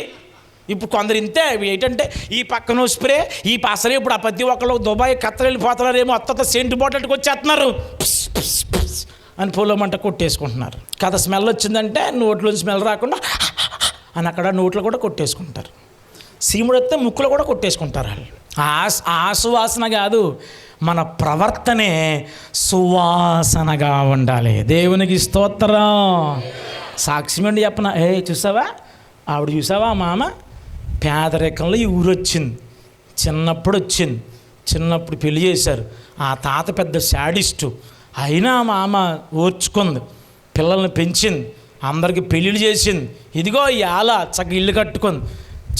ఇప్పుడు కొందరు ఇంతే ఏంటంటే ఈ పక్కన స్ప్రే, ఈ పసరే. ఇప్పుడు ఆ ప్రతి ఒక్కళ్ళు దుబాయ్ కత్తలు వెళ్ళిపోతున్నారేమో, అత్త సెంటు బాటిల్కి వచ్చేస్తున్నారు, అని పొలమంట కొట్టేసుకుంటున్నారు. కథ స్మెల్ వచ్చిందంటే నోట్లోంచి స్మెల్ రాకుండా అని అక్కడ నోట్లో కూడా కొట్టేసుకుంటారు. సీముడు వస్తే ముక్కులో కూడా కొట్టేసుకుంటారు వాళ్ళు. ఆ సువాసన కాదు, మన ప్రవర్తనే సువాసనగా ఉండాలి. దేవునికి స్తోత్రం. సాక్ష్యం అండి చెప్పన. చూసావా ఆవిడ, చూసావా మామ పేదరికంలో ఈ ఊరు వచ్చింది, చిన్నప్పుడు వచ్చింది, చిన్నప్పుడు పెళ్లి చేశారు. ఆ తాత పెద్ద శాడిస్టు, అయినా మామ ఓర్చుకుంది, పిల్లల్ని పెంచింది, అందరికీ పెళ్ళిళ్ళు చేసింది. ఇదిగో ఇవాళ చక్కగా ఇల్లు కట్టుకుంది,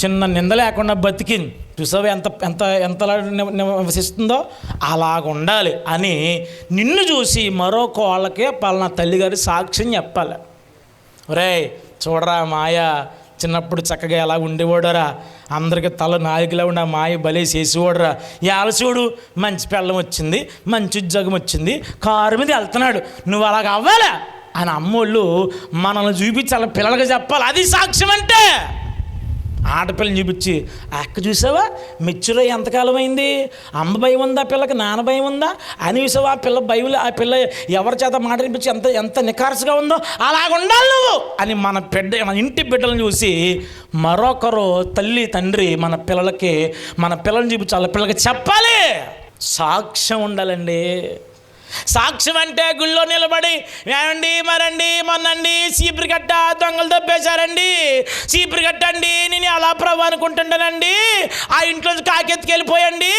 చిన్న నింద లేకుండా బతికింది. చూసావా ఎంత ఎంత ఎంతలా నివసిస్తుందో. అలాగ ఉండాలి అని నిన్ను చూసి మరో కోళ్ళకే పలానా తల్లిగారి సాక్ష్యం చెప్పాలి. ఒరేయ్ చూడరా మాయ చిన్నప్పుడు చక్కగా ఎలా ఉండేవాడరా, అందరికీ తల నాయకులా ఉండి ఆ మాయ బలే చేసేవాడరా. ఇవాళ చూడు మంచి పెళ్ళం వచ్చింది, మంచి ఉద్యోగం వచ్చింది, కారు మీద వెళ్తున్నాడు, నువ్వు అలాగ అవ్వాలా అని అమ్మోళ్ళు మనల్ని చూపించి అలా పిల్లలకి చెప్పాలి. అది సాక్ష్యం అంటే. ఆడపిల్లని చూపించి అక్క చూసావా మెచ్చురై ఎంతకాలం అయింది, అమ్మ భయం ఉందా పిల్లకి, నాన్న భయం ఉందా అని చూసావా, ఆ పిల్ల భయం, ఆ పిల్ల ఎవరి చేత మాట వినిపించి ఎంత ఎంత నిఖార్సుగా ఉందో, అలాగ ఉండాలి నువ్వు అని మన ఇంటి బిడ్డలను చూసి మరొకరు తల్లి తండ్రి మన పిల్లల్ని చూపించి వాళ్ళ పిల్లలకి చెప్పాలి. సాక్ష్యం ఉండాలండి. సాక్ష్యం అంటే గుళ్ళో నిలబడి ఏమండి మరండి మొన్నండి చీపురు గట్ట దొంగలు దబ్బేశారండి, చీపురు గట్ట అండి నేను అలా ప్రభు అనుకుంటుంటానండి, ఆ ఇంట్లోంచి కాకెత్తుకెళ్ళిపోయండి,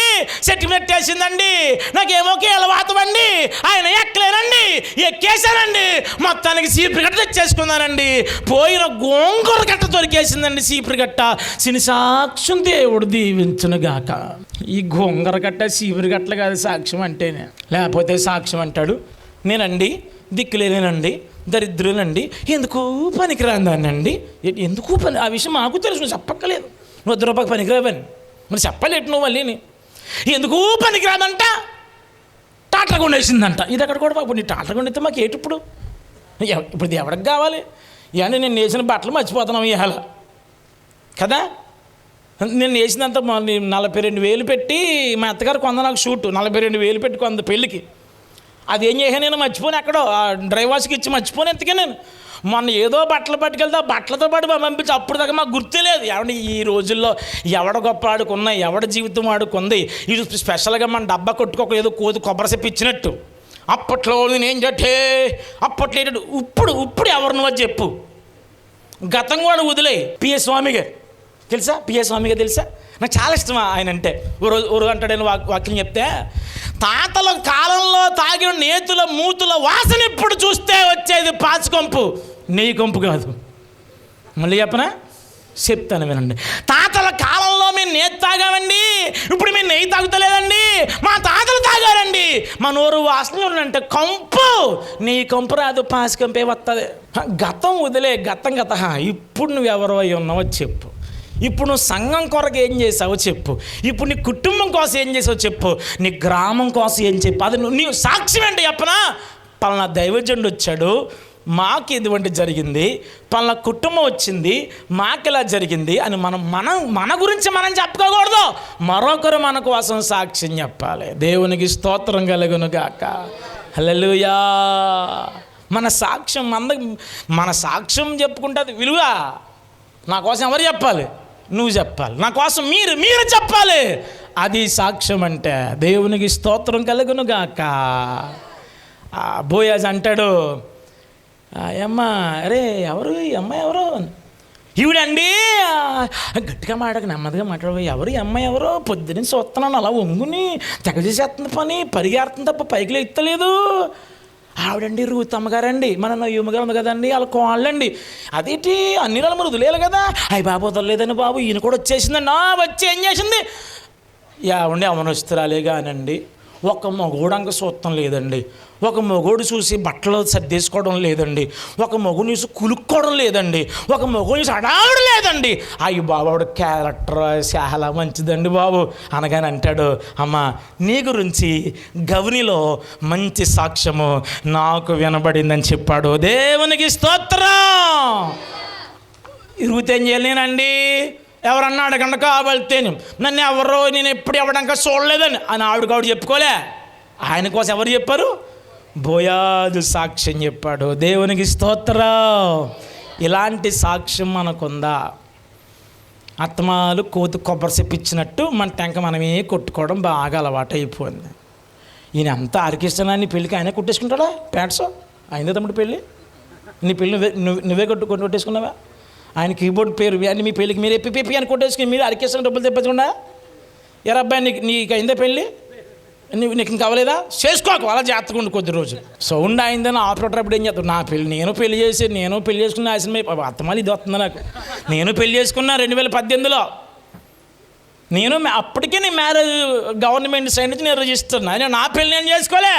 చెట్టు పెట్టేసిందండి, నాకేమో కీలవాతమండి, ఆయన ఎక్కలేనండి, ఎక్కేశానండి, మొత్తానికి చీపురు గట్ట తెచ్చేసుకున్నానండి, పోయిన గోంగూర గట్ట దొరికేసిందండి చీపురు గట్ట. సిని సాక్ష్యం దేవుడు దీవించునుగాక. ఈ గోంగూర గట్ట చీపురు గట్టలు కాదు సాక్ష్యం అంటేనే. లేకపోతే సాక్ష్యం అంటాడు నేనండి దిక్కులేనండి, దరిద్రులండి, ఎందుకు పనికిరాందానండి. ఎందుకు పని, ఆ విషయం మాకు తెలుసు, నువ్వు చెప్పక్కలేదు, నువ్వు రూపాయకి పనికిరావని మరి చెప్పలేటు నువ్వు మళ్ళీ. ఎందుకు పనికిరాదంట, టాటా కొండేసిందంట. ఇది అక్కడ కూడా పాపం నీ టాటా కొండ అయితే మాకు ఏటి ఇప్పుడు ఇది ఎవరికి కావాలి? ఇవన్నీ నేను వేసిన బట్టలు మర్చిపోతున్నాం ఇవాళ కదా. నేను వేసినంత 42,000 పెట్టి మా అత్తగారు కొంద, నాకు షూట్ 42,000 పెట్టి కొంద పెళ్ళికి. అది ఏం చేశాను నేను మర్చిపోను, ఎక్కడో డ్రైవర్స్కి ఇచ్చి మర్చిపోను. ఎందుకే నేను మొన్న ఏదో బట్టలు పట్టుకెళ్తే ఆ బట్టలతో పాటు పంపించి అప్పుడు దాకా మాకు గుర్తులేదు. ఏమంటే ఈ రోజుల్లో ఎవడ గొప్ప ఆడుకున్నాయి, ఎవడ జీవితం ఆడుకుంది, ఇది స్పెషల్గా మన డబ్బా కొట్టుకోక ఏదో కొబ్బరి చెప్పి ఇచ్చినట్టు. అప్పట్లో నేను చెట్టే అప్పట్లో ఏంటంటే ఇప్పుడు ఎవరు నువ్వు చెప్పు. గతం కూడా వదిలే. పిఎస్ స్వామి గారు తెలుసా? పిఎస్ స్వామి గారు తెలుసా? నాకు చాలా ఇష్టం ఆయన అంటే. ఓ రోజు అంటాడని వాక్యం చెప్తే, తాతల కాలంలో తాగిన నేతుల మూతుల వాసన ఇప్పుడు చూస్తే వచ్చేది పాచికొంపు, నెయ్యి కొంపు కాదు. మళ్ళీ చెప్పనా? చెప్తాను వినండి. తాతల కాలంలో మేము నేతి తాగామండి, ఇప్పుడు మేము నెయ్యి తాగుతలేదండి, మా తాతలు తాగారండి, మా నోరు వాసన అంటే కంపు, నెయ్యి కంపు రాదు, పాచికంపే వస్తుంది. గతం వదిలే, గతం గత. ఇప్పుడు నువ్వెవరో అయి ఉన్నావో చెప్పు. ఇప్పుడు నువ్వు సంఘం కొరకు ఏం చేసావో చెప్పు. ఇప్పుడు నీ కుటుంబం కోసం ఏం చేసావో చెప్పు. నీ గ్రామం కోసం ఏం చెప్పు. అది నీవు సాక్ష్యం ఏంటి చెప్పనా? పలానా దైవజనుడు వచ్చాడు, మాకు ఇటువంటి జరిగింది, పలానా కుటుంబం వచ్చింది, మాకు ఇలా జరిగింది అని మన గురించి మనం చెప్పుకోకూడదు. మరొకరు మన కోసం సాక్ష్యం చెప్పాలి. దేవునికి స్తోత్రం కలుగును గాక. హల్లెలూయా. మన సాక్ష్యం చెప్పుకుంటే అది విలువ. నా కోసం ఎవరు చెప్పాలి? నువ్వు చెప్పాలి. నా కోసం మీరు చెప్పాలి. అది సాక్ష్యం అంటే. దేవునికి స్తోత్రం కలుగును గాక. బోయాజ్ అంటాడు, అమ్మా అరే ఎవరు ఈ అమ్మాయి ఎవరు? ఈవిడండి గట్టిగా మాట్లాడక నెమ్మదిగా మాట్లాడు. ఎవరు ఈ అమ్మాయి ఎవరో? పొద్దున్నే చూస్తున్నాను అలా ఒంగుని తెగ చేసేస్తుంది, పని పరిగెడుతుంది తప్ప పైకి ఎత్తలేదు. ఆవిడండి రూత్ అమ్మగారండి, మన నయ్యమ్మగారు ఉంది కదండి, వాళ్ళ కోళ్ళండి. అదేంటి అన్ని నెలలు మరి వదిలేదు కదా, అయ్యి బాబు వదలలేదండి బాబు, ఈయన కూడా వచ్చేసిందండి. వచ్చి ఏం చేసింది? యావండి అవనస్తురాలే కానండి, ఒక మగోడు చూడటం లేదండి, ఒక మగోడు చూసి బట్టలు సర్దేసుకోవడం లేదండి, ఒక మగోడు చూసి కులుక్కోవడం లేదండి, ఒక మగోడు చూసి అడావిడ లేదండి. అయ్యి బాబు ఆవిడ క్యారెక్టర్ చాలా మంచిదండి బాబు అనగానే అంటాడు, అమ్మ నీ గురించి గవనిలో మంచి సాక్ష్యము నాకు వినబడిందని చెప్పాడు. దేవునికి స్తోత్రం. ఇరుగుతే ఏం చేయలేనండి, ఎవరన్నా అడగండి కాబలితే నన్ను ఎవరో నేను ఎప్పుడు ఇవ్వడానికి చూడలేదని అని ఆవిడ చెప్పుకోలే. ఆయన కోసం ఎవరు చెప్పారు? బోయాజు సాక్ష్యం చెప్పాడు. దేవునికి స్తోత్రం. ఇలాంటి సాక్ష్యం మనకుందా? అత్తమాలు కోతి కొబ్బరి చెప్పించినట్టు మన టెంక మనమే కొట్టుకోవడం బాగా అలవాటు అయిపోయింది. ఈయన అంతా ఆర్కెస్ట్రాన్ని పెళ్ళికి ఆయనే కొట్టేసుకుంటాడా? ప్యాంట్స్ అయిందా తమ్ముడు పెళ్ళి? నీ పెళ్ళి నువ్వే కొట్టేసుకున్నావా? ఆయన కీబోర్డ్ పేరు అని మీ పెళ్ళికి మీరు ఎప్పి అని కొట్టేసుకుని మీరు ఆర్కెస్ట్రా డబ్బులు తెప్పకుండా ఎరా అబ్బాయి నీకు అయిందా పెళ్ళి? నీకు ఇంకా అవ్వలేదా? చేసుకోకు, అలా జాగ్రత్తగా ఉండి కొద్ది రోజులు. సౌండ్ అయిందని ఆపరేటర్ అప్పుడు ఏం చేస్తాడు? నా పెళ్ళి నేను పెళ్లి చేసుకున్న ఆశ అత్తమాలి ఇది వస్తుంది నాకు. నేను పెళ్లి చేసుకున్నా 2018లో. నేను అప్పటికే నీ మ్యారేజ్ గవర్నమెంట్ సైడ్ నుంచి నేను రిజిస్టర్. నా పెళ్ళి నేను చేసుకోలే.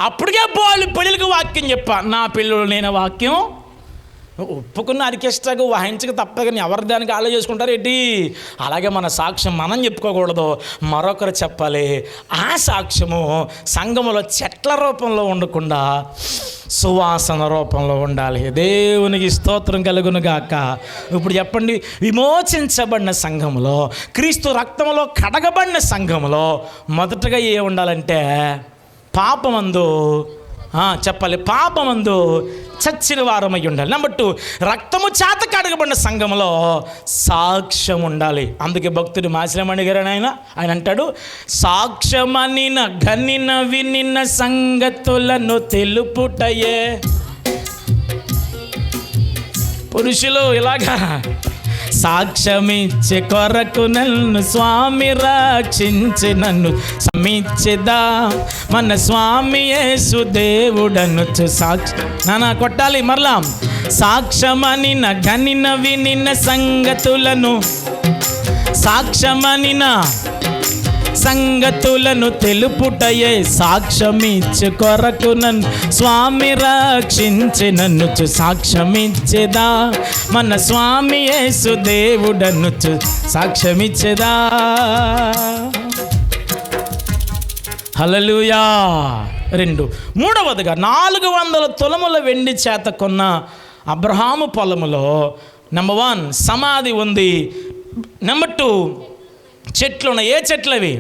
అప్పటికే వాళ్ళు పెళ్ళికి వాక్యం చెప్పా. నా పెళ్ళిలో నేను వాక్యం ఒప్పుకున్న ఆర్కెస్ట్రాకు వాయించక తప్పదని ఎవరి దానికి ఆలో చేసుకుంటారు ఏంటి? అలాగే మన సాక్ష్యం మనం చెప్పుకోకూడదు, మరొకరు చెప్పాలి. ఆ సాక్ష్యము సంఘములో చెట్ల రూపంలో ఉండకుండా సువాసన రూపంలో ఉండాలి. దేవునికి స్తోత్రం కలుగును గాక. ఇప్పుడు చెప్పండి, విమోచించబడిన సంఘములో, క్రీస్తు రక్తంలో కడగబడిన సంఘములో మొదటగా ఏ ఉండాలంటే పాపమందు చెప్పాలి, పాపమందు చచ్చిన వారమై ఉండాలి. నెంబర్ 2, రక్తము చేత కడగబడిన సంఘంలో సాక్ష్యం ఉండాలి. అందుకే భక్తుడు మాసిలమణి గారు ఆయన అంటాడు, సాక్ష్యమనిన గనిన వినిన సంగతులను తెలుపుటయే. పురుషులు ఇలాగా సాక్ష్యమిచ్చే కొరకు నన్ను స్వామి రక్షించి నన్ను సమిచ్చేదా మన స్వామి యేసు దేవుడను సాక్ష్యం కొట్టాలి మరలా. సాక్ష్యమనిన గనిన వినిన సంగతులను, సాక్ష్యమనిన సంగతులను తెలుపుటయే, సాక్ష్యమిచ్చు కొరకు నన్ను స్వామి రక్షించి నన్ను సాక్ష్యమిచ్చేదా మన స్వామి యేసు దేవుడను సాక్ష్యమిచ్చేదా. హల్లెలూయా. 2, మూడవదిగా 400 తులముల వెండి చేత కొన్న అబ్రహాము పొలములో నెంబర్ 1 సమాధి ఉంది. నెంబర్ 2 చెట్లు ఉన్నాయి. ఏ చెట్లు అవి?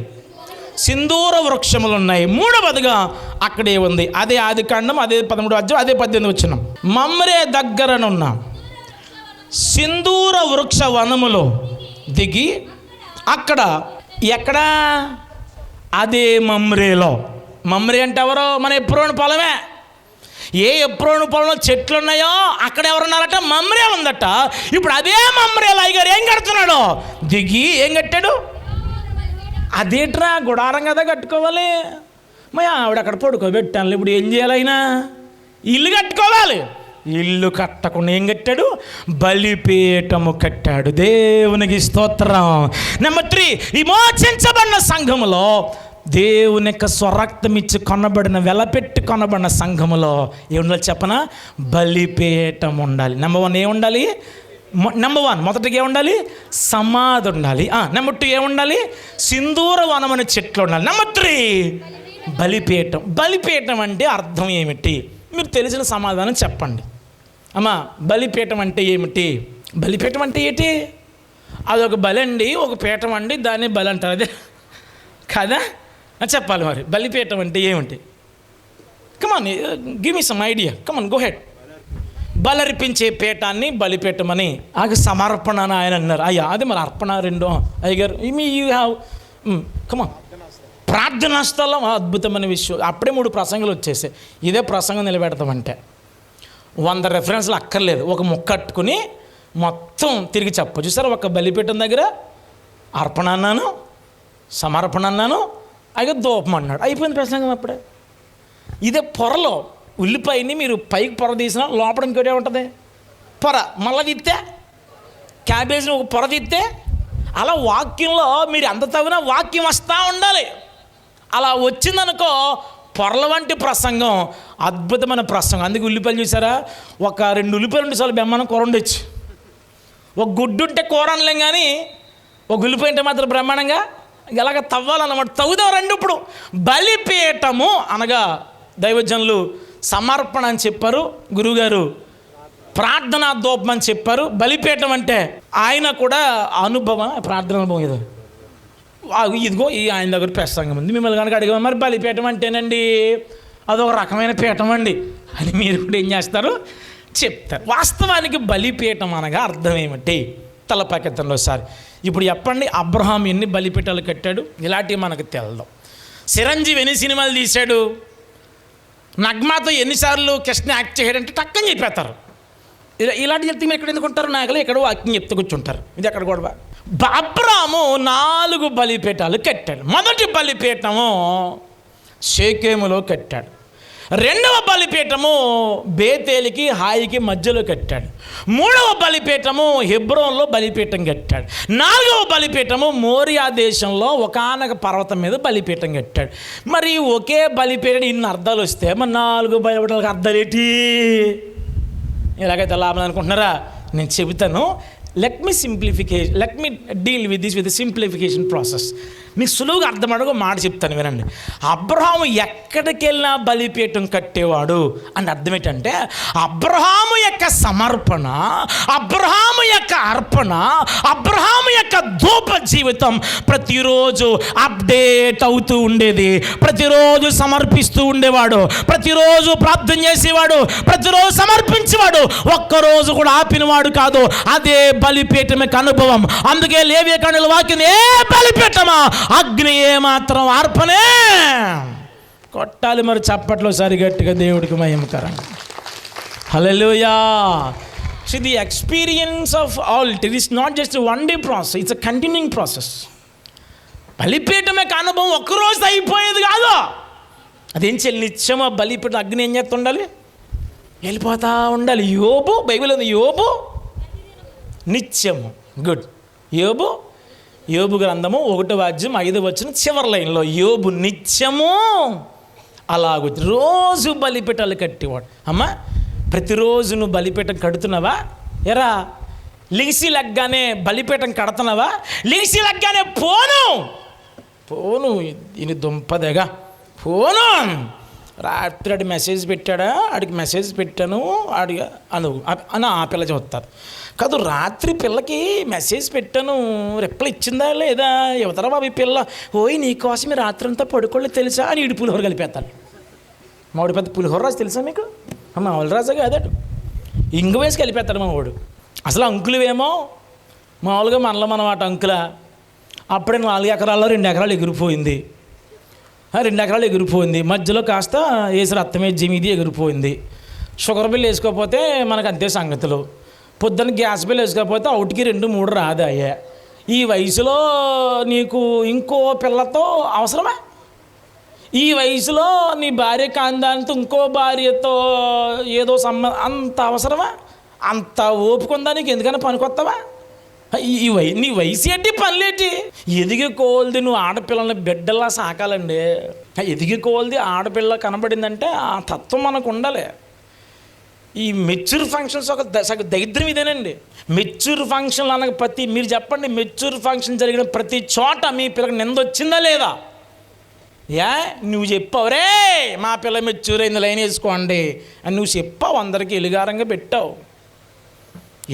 సింధూర వృక్షములు ఉన్నాయి. మూడవదిగా అక్కడే ఉంది. అదే ఆదికాండం, అదే 13వ అధ్యాయం, అదే 18వ వచనం. మమ్రే దగ్గరనున్న సింధూర వృక్ష వనములో దిగి అక్కడ ఎక్కడా? అదే మమ్రేలో. మమ్రే అంటే ఎవరో? మన ఎప్రోను పొలమే. ఏ ఎప్రోను పొలంలో చెట్లు ఉన్నాయో అక్కడ ఎవరున్నారట? మమ్రే ఉందట. ఇప్పుడు అదే మమ్రేలో అయ్యగారు ఏం కడుతున్నాడు? దిగి ఏం కట్టాడు? అదేట్రా గుడారం కదా కట్టుకోవాలి. మా ఆవిడ అక్కడ పడుకోబెట్టాను. ఇప్పుడు ఏం చేయాలి? అయినా ఇల్లు కట్టుకోవాలి. ఇల్లు కట్టకుండా ఏం కట్టాడు? బలిపీఠము కట్టాడు. దేవునికి స్తోత్రం. నెంబర్ 3, విమోచించబడిన సంఘములో, దేవుని యొక్క స్వరక్తం ఇచ్చి కొనబడిన, వెలపెట్టి కొనబడిన సంఘములో ఏముండాలి చెప్పనా? బలిపీఠం ఉండాలి. నెంబర్ 1 ఏముండాలి? నెంబర్ 1 మొదటిగా ఏముండాలి? సమాధి ఉండాలి. నెంబర్ 2 ఏముండాలి? సింధూర వనమని చెట్లు ఉండాలి. నెంబర్ 3 బలిపీఠం. బలిపీఠం అంటే అర్థం ఏమిటి? మీరు తెలిసిన సమాధానం చెప్పండి. అమ్మా, బలిపీఠం అంటే ఏమిటి? బలిపీఠం అంటే ఏంటి? అదొక బలి అండి, ఒక పీఠం అండి, దాన్ని బలి అంటారు. అదే కదా? చెప్పాలి మరి. బలిపీఠం అంటే ఏమిటి? కమాన్, గివ్ మీ సమ్ ఐడియా. కమాన్, గో హెడ్. బలర్పించే పీఠాన్ని బలిపీఠమని సమర్పణ అని ఆయన అన్నారు. అయ్యా అది మరి అర్పణ 2 అయ్యగారు యూ హ్యావ్ కమాన్. ప్రార్థనా స్థలం అద్భుతమైన విషయం. అప్పుడే 3 ప్రసంగాలు వచ్చేసాయి. ఇదే ప్రసంగం నిలబెడతామంటే 100 రెఫరెన్స్లు అక్కర్లేదు. ఒక ముక్క కట్టుకుని మొత్తం తిరిగి చెప్పచ్చు. సార్ ఒక బలిపీఠం దగ్గర అర్పణ అన్నాను, సమర్పణ అన్నాను, అయితే ధూపం అన్నాడు, అయిపోయింది ప్రసంగం. అప్పుడే ఇదే పొరలో ఉల్లిపాయని మీరు పైకి పొర తీసినా లోపల ఇంకోటి ఉంటుంది పొర, మళ్ళీ తిత్తే క్యాబేజ్ని ఒక పొర తిత్తే, అలా వాక్యంలో మీరు ఎంత తగినా వాక్యం వస్తూ ఉండాలి. అలా వచ్చిందనుకో పొరల వంటి ప్రసంగం, అద్భుతమైన ప్రసంగం. అందుకే ఉల్లిపాయలు చూసారా, ఒక 2 ఉల్లిపాయలు ఉంటే చాలు బెమ్మనం కూర ఉండొచ్చు. ఒక గుడ్డు ఉంటే కూర అనలేం, కానీ ఒక ఉల్లిపాయ ఉంటే మాత్రం బ్రహ్మాండంగా ఇలాగ తవ్వాలన్నమాట. తవ్వుదాం రండి. ఇప్పుడు బలిపీఠము అనగా దైవజనులు సమర్పణ అని చెప్పారు, గురువుగారు ప్రార్థనా ధూపం అని చెప్పారు. బలిపీఠం అంటే ఆయన కూడా అనుభవం, ప్రార్థన అనుభవం. ఇదిగో ఆయన దగ్గర ప్రసంగం ఉంది, మిమ్మల్ని కనుక అడిగాము మరి బలిపీఠం అంటేనండి అదొక రకమైన పీఠం అండి అని మీరు కూడా ఏం చేస్తారు, చెప్తారు. వాస్తవానికి బలిపీఠం అనగా అర్థం ఏమిటి? తలపకెత్తంలో సార్ ఇప్పుడు చెప్పండి, అబ్రహాం ఎన్ని బలిపీఠాలు కట్టాడు? ఇలాంటివి మనకు తెలదు. చిరంజీవి ఎన్ని సినిమాలు తీశాడు? నగ్మాతో ఎన్నిసార్లు కృష్ణ యాక్ట్ చేయడంటే టక్కని చెప్పేస్తారు. ఇలాంటి చెప్తే మీరు ఎక్కడ ఎందుకుంటారు? నాయకులు ఎక్కడో వాక్యం చెప్తూ కూర్చుంటారు. ఇది ఎక్కడ కూడా. అబ్రాము 4 బలిపీఠాలు కట్టాడు. మొదటి బలిపీఠము షేకేములో కట్టాడు. 2వ బలిపీఠము బేతేలికి హాయికి మధ్యలో కట్టాడు. 3వ బలిపీఠము హెబ్రోన్లో బలిపీఠం కట్టాడు. 4వ బలిపీఠము మోరియా దేశంలో ఒకానొక పర్వతం మీద బలిపీఠం కట్టాడు. మరి ఒకే బలిపీఠం ఇన్ని అర్థాలు వస్తే మరి 4 బలిపీఠాలకు అర్థాలు ఏంటి? ఎలాగైతే లాభం అనుకుంటున్నారా? నేను చెబుతాను. Let me deal with the simplification process. మీకు సులువుగా అర్థమడుగు మాట చెప్తాను, వినండి. అబ్రహాము ఎక్కడికి వెళ్ళినా బలిపీఠం కట్టేవాడు అని అర్థం ఏంటంటే, అబ్రహాము యొక్క సమర్పణ, అబ్రహాము యొక్క అర్పణ, అబ్రహాము యొక్క ధూప జీవితం ప్రతిరోజు అప్డేట్ అవుతూ ఉండేది. ప్రతిరోజు సమర్పిస్తూ ఉండేవాడు, ప్రతిరోజు ప్రార్థన చేసేవాడు, ప్రతిరోజు సమర్పించేవాడు. ఒక్కరోజు కూడా ఆపినవాడు కాదు. అదే బలిపీఠం యొక్క అనుభవం. అందుకే లేవియకాండల వాక్యం, ఏ బలిపీఠమా అగ్ని ఏమాత్రం అర్పణే. కొట్టాలి మరి చప్పట్లో సరి గట్టిగా దేవుడికి మహిమకరం. హల్లెలూయా. So the experience of altar is not just one day process, it's a continuing process. బలిపీఠం యొక్క అనుభవం ఒక్కరోజు అయిపోయేది కాదు. అదేం చెల్లి నిత్యం ఆ బలిపీఠం అగ్ని ఏం చేస్తుండాలి, వెళ్ళిపోతూ ఉండాలి. యోబు బైబిల్ ఉంది, యోబు నిత్యము. గుడ్. యోబు గ్రంథము 1:5 చివరి లైన్లో యోబు నిత్యము అలాగ రోజు బలిపీఠాలు కట్టేవాడు. అమ్మ ప్రతిరోజు నువ్వు బలిపీఠం కడుతున్నావా? ఎరా లిగిసి లగ్గానే బలిపీఠం కడుతున్నావా? లిగిసి లగ్గానే పోను ఇది దుంపదగా పోను. రాత్రి ఆడి మెసేజ్ పెట్టాడా, ఆడికి మెసేజ్ పెట్టాను ఆడిగా అని ఆ పిల్ల చెప్తారు కాదు. రాత్రి పిల్లకి మెసేజ్ పెట్టాను, రిప్లై ఇచ్చిందా లేదా, యువతరా బాబు ఈ పిల్ల, ఓయ్ నీకోసమే రాత్రి అంతా పడుకోలేదు తెలుసా అని ఇటు పులిహోర కలిపేస్తాడు. మావాడు పెద్ద పులిహోర రాజు తెలుసా మీకు? మామూలు రాజా కాదట, ఇంగు వేసి కలిపేస్తాడు మా వాడు. అసలు అంకులువేమో మామూలుగా మనలో మనం అటు అంకుల. అప్పుడే 4 ఎకరాల్లో 2 ఎకరాలు ఎగిరిపోయింది. 2 ఎకరాలు ఎగిరిపోయింది. మధ్యలో కాస్త వేసి రక్తమే జమీది ఎగిరిపోయింది. షుగర్ బిల్ వేసుకోకపోతే మనకు అంతే సంగతులు. పొద్దున్న గ్యాస్ బిల్ వేసుకోకపోతే ఒకటికి 2-3 రాదాయే. ఈ వయసులో నీకు ఇంకో పిల్లతో అవసరమా? ఈ వయసులో నీ భార్య కాందానితో ఇంకో భార్యతో ఏదో అంత అవసరమా? అంత ఓపుకుందా నీకు? ఎందుకన్నా పనికొస్తావా? నీ వయసు ఏంటి, పనులేంటి? ఎదిగి కోల్ది నువ్వు ఆడపిల్లల్ని బిడ్డల్లా సాకాలండి. ఎదిగి కోల్ది ఆడపిల్ల కనబడిందంటే ఆ తత్వం మనకు ఉండాలి. ఈ మెచ్యూర్ ఫంక్షన్స్ ఒక దరిద్రం ఇదేనండి. మెచ్యూర్ ఫంక్షన్లు అనగా మీరు చెప్పండి, మెచ్యూర్ ఫంక్షన్ జరిగిన ప్రతి చోట మీ పిల్లకి నిందొచ్చిందా లేదా? నువ్వు చెప్పావు, రే మా పిల్ల మెచ్యూర్ అయింది లైన్ వేసుకోండి అని నువ్వు చెప్పావు, అందరికీ ఎలుగారంగా పెట్టావు.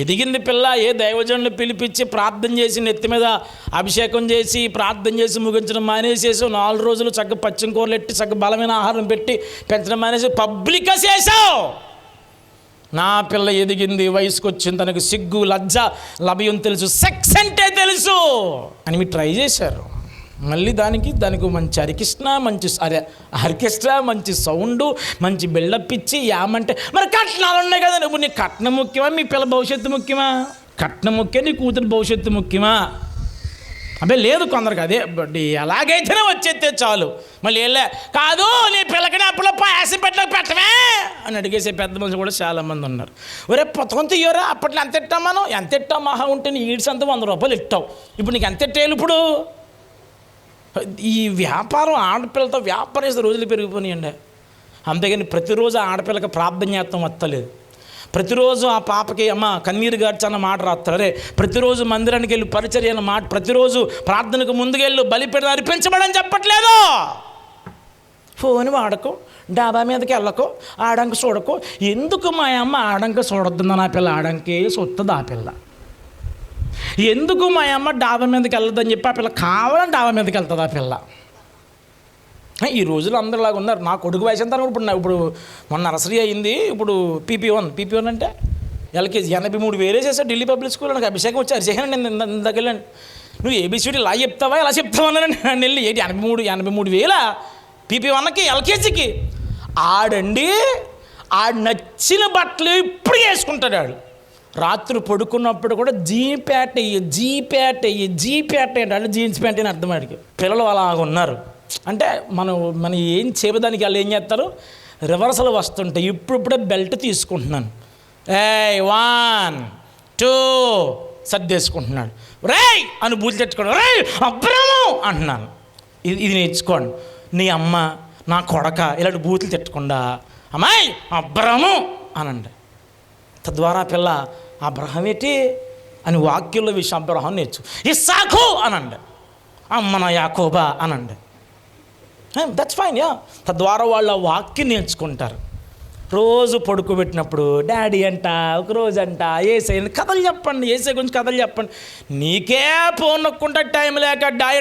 ఎదిగింది పిల్ల ఏ దైవజనులు పిలిపించి ప్రార్థన చేసి నెత్తి మీద అభిషేకం చేసి ప్రార్థన చేసి ముగించడం మానేసేసి 4 రోజులు చక్కగా పచ్చిమ కూరలు ఎట్టి చక్కగా బలమైన ఆహారం పెట్టి పెంచడం మానేసి పబ్లిక్గా చేసావు. నా పిల్ల ఎదిగింది, వయసుకు వచ్చింది, తనకు సిగ్గు లజ్జ లభ్యం తెలుసు, సెక్స్ అంటే తెలుసు అని మీరు ట్రై చేశారు. మళ్ళీ దానికి మంచి ఆర్కెస్ట్రా మంచి సౌండు మంచి బిల్డప్ ఇచ్చి యామంటే మరి కట్నాలు ఉన్నాయి కదా. నువ్వు నీ కట్నం ముఖ్యమా, మీ పిల్ల భవిష్యత్తు ముఖ్యమా? కట్నం ముఖ్యం, నీ కూతురు భవిష్యత్తు ముఖ్యమా? అబ్బే లేదు, కొందరికి అదే ఎలాగైతేనే వచ్చేస్తే చాలు. మళ్ళీ వెళ్ళే కాదు నీ పిల్లకనే అప్పుడు పాయసం పెట్టమే అని అడిగేసే పెద్ద మనుషులు కూడా చాలామంది ఉన్నారు. ఒరే పుస్తకం తీయరా, అప్పట్లో ఎంత ఇట్టాం మనం, ఎంత ఇట్టాం మహా ఉంటే నీ ఈడ్స్ అంతా 100 రూపాయలు ఇట్టావు, ఇప్పుడు నీకు ఎంత ఇట్టేయాలి ఇప్పుడు. ఈ వ్యాపారం ఆడపిల్లతో వ్యాపారం చేసే రోజులు పెరిగిపోయినాయండి. అంతేగాని ప్రతిరోజు ఆడపిల్లకి ప్రార్థన చేస్తాం వస్తలేదు. ప్రతిరోజు ఆ పాపకి అమ్మ కన్నీరు గార్చన్న మాట రాస్తారు. అరే ప్రతిరోజు మందిరానికి వెళ్ళి పరిచర్య అన్న మాట, ప్రతిరోజు ప్రార్థనకు ముందుకెళ్ళు బలిపీఠం అర్పించబడని చెప్పట్లేదు. ఫోన్ వాడకు, డాబా మీదకి వెళ్ళకు, ఆడంక చూడకు. ఎందుకు మా అమ్మ ఆడంక చూడొద్దుందా, నా పిల్ల ఆడంకే చూస్తుంది ఆ పిల్ల. ఎందుకు మా అమ్మ డాబా మీదకి వెళ్ళొద్దని చెప్పి ఆ పిల్ల కావాలని డాబా మీదకి వెళ్తుంది ఆ పిల్ల. ఈ రోజులు అందరిలాగా ఉన్నారు. నా కొడుకు వయసు ఎంత ఇప్పుడు మొన్న నర్సరీ అయింది, ఇప్పుడు పీపీ1 అంటే ఎల్కేజీ 83,000 వేసేసాడు ఢిల్లీ పబ్లిక్ స్కూల్. నాకు అభిషేకం వచ్చి అరిచేసాను నేను ఇందాకెళ్ళండి. నువ్వు ఏబిసిడి ఇలా చెప్తావా ఎలా చెప్తావా అన్నాను. వెళ్ళి 83,000 పీపీ1కి ఎల్కేజీకి. ఆడండి ఆడు నచ్చిన బట్టలు ఇప్పుడు వేసుకుంటాడు. ఆడు రాత్రి పడుకున్నప్పుడు కూడా జీప్యాట్ అంటే జీన్స్ ప్యాంట్ అని అర్థం. ఆడికి పిల్లలు అలాగ ఉన్నారు. అంటే మనం ఏం చేయడానికి వాళ్ళు ఏం చేస్తారు, రివర్సల్ వస్తుంటాయి. ఇప్పుడిప్పుడే బెల్ట్ తీసుకుంటున్నాను, 1 2 సర్దేసుకుంటున్నాడు. రేయ్ అని బూజు తెచ్చుకోండి, రేయ్ అబ్రాము అంటున్నాను. ఇది నేర్చుకోండి. నీ అమ్మ నా కొడక ఇలాంటి బూతులు తిట్టకుండా అమ్మాయి అబ్రాము అనండి. తద్వారా పిల్ల అబ్రహం ఏంటి అని వాక్యంలో విషయం అబ్రహం నేర్చు. ఇస్సాకు అనండి, అమ్మ నా యాకోబా అనండి. That's fine. తద్వారా వాళ్ళ వాక్యం నేర్చుకుంటారు. రోజు పడుకోబెట్టినప్పుడు డాడీ అంట, ఒక రోజు అంట ఏసై కథలు చెప్పండి, ఏసై గురించి కథలు చెప్పండి. నీకే ఫోన్ నొక్కుంటా టైం లేక డాడీ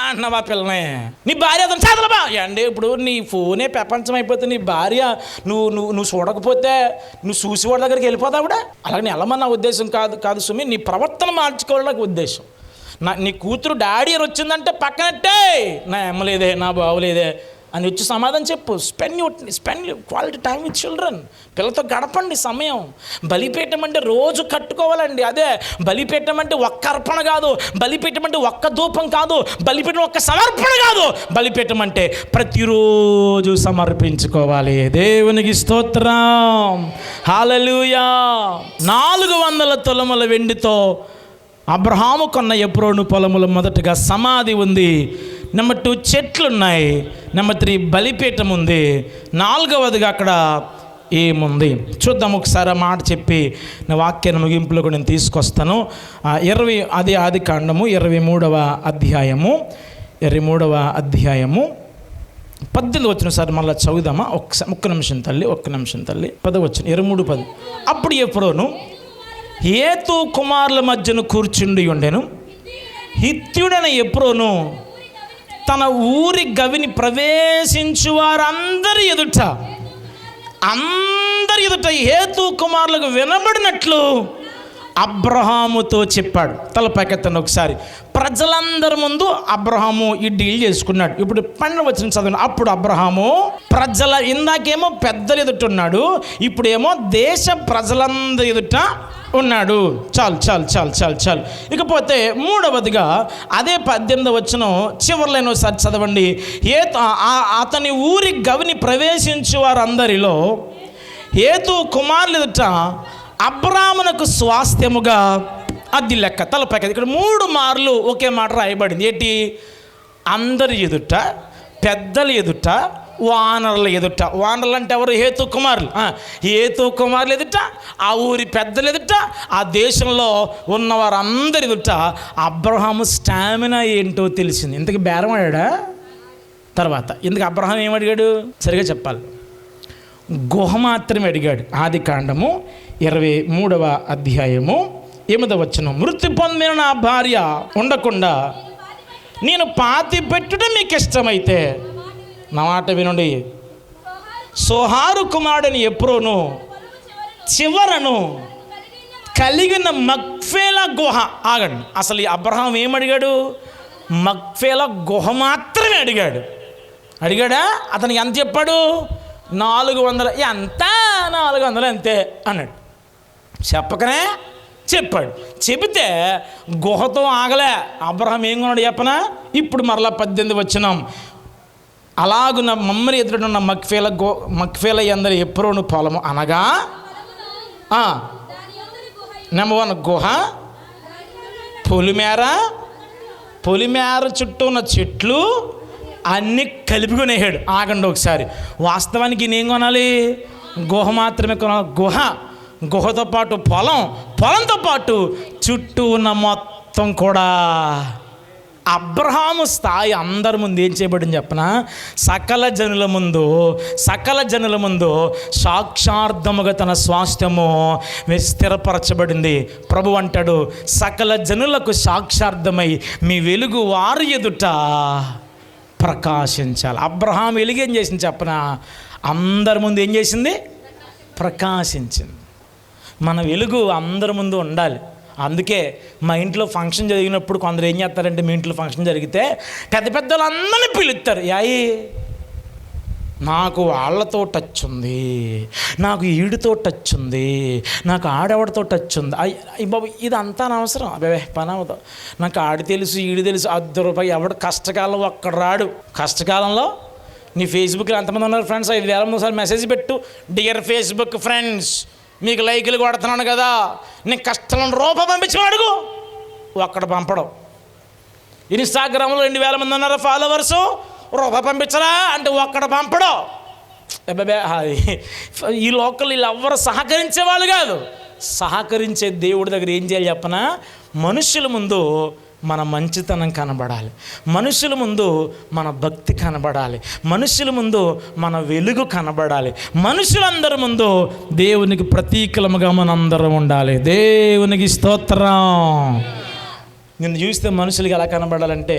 అంటున్నావా పిల్లనే, నీ భార్య చదలబా అండి. ఇప్పుడు నీ ఫోనే ప్రపంచం అయిపోతే నీ భార్య నువ్వు చూడకపోతే నువ్వు చూసి వాడి దగ్గరికి వెళ్ళిపోతావు కూడా. అలాగే వెళ్ళమని నా ఉద్దేశం కాదు సుమి, నీ ప్రవర్తన మార్చుకోవాలని నాకు ఉద్దేశం. నీ కూతురు డాడీ అని వచ్చిందంటే పక్కనట్టే, నా అమ్మలేదే నా బావలేదే అని వచ్చి సమాధానం చెప్పు. Spend quality time with children. పిల్లలతో గడపండి సమయం. బలిపీఠం అంటే రోజు కట్టుకోవాలండి. అదే బలిపీఠం అంటే ఒక్క అర్పణ కాదు, బలిపీఠం అంటే ఒక్క ధూపం కాదు, బలిపీఠం ఒక్క సమర్పణ కాదు. బలిపీఠం అంటే ప్రతిరోజు సమర్పించుకోవాలి. దేవునికి స్తోత్రం, హల్లెలూయా. 400 తులముల వెండితో అబ్రహాము కొన్న ఎప్రోను పొలములో మొదటగా సమాధి ఉంది. నెంబర్ 2 చెట్లున్నాయి. నెంబర్ 3 బలిపీఠం ఉంది. 4వదిగా అక్కడ ఏముంది చూద్దాం ఒకసారి. ఆ మాట చెప్పి నా వాక్యాన్ని ముగింపులో కూడా నేను తీసుకొస్తాను. 20 అది ఆదికాండము 23వ అధ్యాయము 18 వచ్చిన సార్ మళ్ళీ చదువుదామా ఒక్క నిమిషం తల్లి 10 వచ్చిన 23:10. అప్పుడు ఎప్రోను హేతు కుమారుల మధ్యను కూర్చుండి ఉండెను. హిత్యుడైన ఎప్రోను తన ఊరి గవిని ప్రవేశించు వారందరి ఎదుట హేతు కుమారులకు వినబడినట్లు అబ్రహాముతో చెప్పాడు. తలపైకెత్తండి ఒకసారి. ప్రజలందరి ముందు అబ్రహాము ఈ డీల్ చేసుకున్నాడు. ఇప్పుడు 12 వచనం చదవండి. అప్పుడు అబ్రహాము ఇందాకేమో పెద్దలు ఎదుట ఉన్నాడు, ఇప్పుడేమో దేశ ప్రజలందరి ఎదుట ఉన్నాడు. చాలు. ఇకపోతే 3వదిగా అదే 18 వచనం చివరిలో ఒకసారి చదవండి. అతని ఊరి గవిని ప్రవేశించు వారందరిలో హేతు కుమారులు ఎదుట అబ్రామునకు స్వాస్థ్యముగా అది లెక్క. తలపైకి ఇక్కడ 3 మార్లు ఒకే మాట రాయబడింది. ఏంటి? అందరి ఎదుట, పెద్దల ఎదుట, వానరుల ఎదుట. వానరులు అంటే ఎవరు? హేతు కుమారులు. హేతు కుమారులు ఎదుట, ఆ ఊరి పెద్దలు ఎదుట, ఆ దేశంలో ఉన్నవారందరి ఎదుట అబ్రహాము స్టామినా ఏంటో తెలిసింది. ఇంతకు బేరం ఆడా తర్వాత ఇందుకు అబ్రహాం ఏమడిగాడు సరిగా చెప్పాలి. గుహ మాత్రమే అడిగాడు. ఆదికాండము 23వ అధ్యాయము 8వ వచనం. మృతి పొందిన నా భార్య ఉండకుండా నేను పాతి పెట్టుట మీకు ఇష్టమైతే, నా మాట వినండి, సోహారు కుమారుడని ఎప్రోను చివరను కలిగిన మక్ఫేలా గుహ. ఆగండి, అసలు ఈ అబ్రహాం ఏమడిగాడు? మక్ఫేలా గుహ మాత్రమే అడిగాడా? అతనికి ఎంత చెప్పాడు? 400. ఎంత? 400 అంతే అన్నాడు. చెప్పకనే చెప్పాడు. చెబితే గుహతో ఆగలే. అబ్రహాం ఏం కొన్నాడు చెప్పనా? ఇప్పుడు మరలా 18 వచ్చినాం. అలాగున్న మమ్మల్ని ఎదురున్న మక్ఫేల అందరి ఎప్రోను పొలము అనగా నెంబర్ 1 గుహ, పొలిమేర చుట్టూ ఉన్న చెట్లు అన్నీ కలిపికొనేసాడు. ఆగండి ఒకసారి, వాస్తవానికి నేనేం కొనాలి? గుహ మాత్రమే కొనాలి. గుహతో పాటు పొలంతో పాటు చుట్టూ ఉన్న మొత్తం కూడా. అబ్రహాము స్థాయి అందరి ముందు ఏం చేయబడింది చెప్పనా? సకల జనుల ముందు సాక్షార్థముగా తన స్వాస్థ్యము స్థిరపరచబడింది. ప్రభు అంటాడు, సకల జనులకు సాక్షార్థమై మీ వెలుగు వారి ఎదుట ప్రకాశించాలి. అబ్రహాం వెలుగు ఏం చేసింది చెప్పనా? అందరి ముందు ఏం చేసింది? ప్రకాశించింది. మన వెలుగు అందరి ముందు ఉండాలి. అందుకే మా ఇంట్లో ఫంక్షన్ జరిగినప్పుడు కొందరు ఏం చేస్తారంటే, మీ ఇంట్లో ఫంక్షన్ జరిగితే పెద్దలందరినీ పిలుస్తారు. నాకు వాళ్ళతో టచ్ ఉంది, నాకు ఈడితో టచ్ ఉంది, నాకు ఆడెవడితో టచ్ ఉంది. బాబు ఇదంతా అనవసరం. అబ్బాయి పని అవుతావు. నాకు ఆడి తెలుసు, ఈడి తెలుసు. ₹10 ఎవడు కష్టకాలం ఒక్కడ రాడు. కష్టకాలంలో నీ ఫేస్బుక్లో ఎంతమంది ఉన్నారు ఫ్రెండ్స్? 5,000 మంది ఒకసారి మెసేజ్ పెట్టు, డియర్ ఫేస్బుక్ ఫ్రెండ్స్, మీకు లైకులు కొడుతున్నాను కదా, నేను కష్టాలను రూపాయి పంపించమని అడుగు. ఒక్కడ పంపడం. ఇన్స్టాగ్రామ్లో 2,000 మంది ఉన్నారు ఫాలోవర్సు, రూపాయి పంపించరా అంటే ఒక్కడ పంపడం. ఈ లోకల్ వీళ్ళు ఎవ్వరు సహకరించే వాళ్ళు కాదు. సహకరించే దేవుడి దగ్గర ఏం చేయాలి చెప్పనా? మనుషుల ముందు మన మంచితనం కనబడాలి, మనుషుల ముందు మన భక్తి కనబడాలి, మనుషుల ముందు మన వెలుగు కనబడాలి, మనుషులందరి ముందు దేవునికి ప్రతీకలముగా మనందరం ఉండాలి. దేవునికి స్తోత్రం. నిన్ను చూస్తే మనుషులకి ఎలా కనబడాలంటే,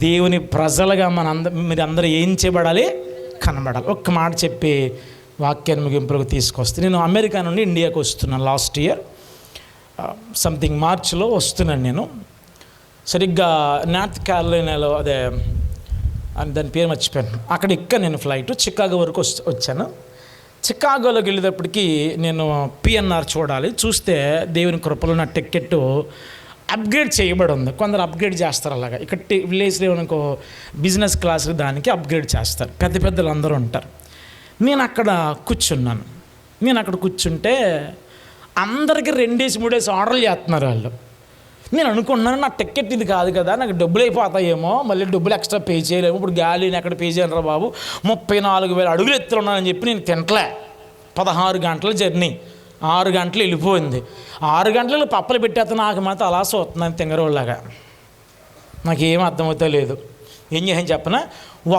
దేవుని ప్రజలుగా మీరందరూ ఏం చేయబడాలి? కనబడాలి. ఒక్క మాట చెప్పి వాక్యాన్ని ముగింపులకు తీసుకొస్తే, నేను అమెరికా నుండి ఇండియాకి వస్తున్నాను. లాస్ట్ ఇయర్ సంథింగ్ మార్చిలో వస్తున్నాను. నేను సరిగ్గా నార్త్ క్యారోలైనాలో, అదే దాని పేరు మర్చిపోయాను, అక్కడ నేను ఫ్లైట్ చికాగో వరకు వచ్చాను. చికాగోలోకి వెళ్ళేటప్పటికి నేను పిఎన్ఆర్ చూస్తే దేవుని కృపలో నా టికెట్ అప్గ్రేడ్ చేయబడి ఉంది. కొందరు అప్గ్రేడ్ చేస్తారు అలాగా. ఇక్కడ విలేజ్లో ఏమనుకో బిజినెస్ క్లాస్ దానికి అప్గ్రేడ్ చేస్తారు, పెద్దలు అందరూ ఉంటారు. నేను అక్కడ కూర్చుంటే అందరికీ 2-3 ఆర్డర్లు చేస్తున్నారు వాళ్ళు. నేను అనుకున్నాను, నా టికెట్ ఇది కాదు కదా, నాకు డబ్బులు అయిపోతాయేమో, మళ్ళీ డబ్బులు ఎక్స్ట్రా పే చేయలేము, ఇప్పుడు గాలిని ఎక్కడ పే చేయను బాబు, 34,000 అడుగులు ఎత్తులున్నానని చెప్పి నేను తింటలే. 16 గంటల జర్నీ, 6 గంటలు వెళ్ళిపోయింది. 6 గంటలకు పప్పలు పెట్టేస్తా, నాకు మాత్రం అలా చూస్తున్నాను తింగరోళ్ళలాగా. నాకేం అర్థమవుతా లేదు. ఏం చేయని చెప్పనా,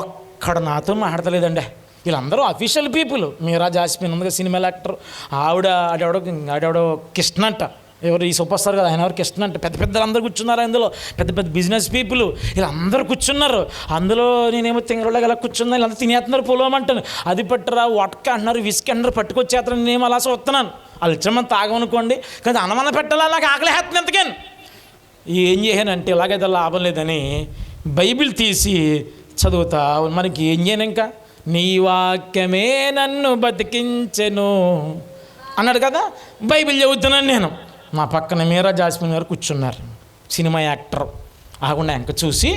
ఒక్కడ నాతో మాట్లాడతలేదండి. వీళ్ళందరూ అఫీషియల్ పీపుల్. మీరా జాస్మిన్ ఉందిగా సినిమాల యాక్టర్, ఆవిడెవడో కృష్ణ అంట, ఎవరు ఈ సూపర్ స్టార్ కదా ఆయన, ఎవరు కృష్ణ అంటే. పెద్దలందరూ కూర్చున్నారు అందులో, పెద్ద బిజినెస్ పీపుల్ వీళ్ళందరూ కూర్చున్నారు. అందులో నేనేమో తింగరోళ్ళగా ఇలా కూర్చున్నా, వీళ్ళందరూ తినేస్తున్నారు. పొలమంటాను, అది పట్టరా వట్క అంటున్నారు, విస్క్ అంటున్నారు, పట్టుకొచ్చేస్తారు. నేనేమో అలా చూస్తున్నాను. వాళ్ళు ఇచ్చమని తాగమనుకోండి, కానీ అన్నమన్న పెట్టాలా, నాకు ఆకలి హేస్తుంది ఎంతకని. ఏం చేయనంటే ఇలాగైతే లాభం లేదని బైబిల్ తీసి చదువుతా. మనకి ఏం చేయను, ఇంకా నీ వాక్యమే నన్ను బతికించెను అన్నాడు కదా, బైబిల్ చదువుతున్నాను నేను. మా పక్కన మీరా జాస్మిన్ గారు కూర్చున్నారు, సినిమా యాక్టర్. ఆకుండా ఇంక చూసి,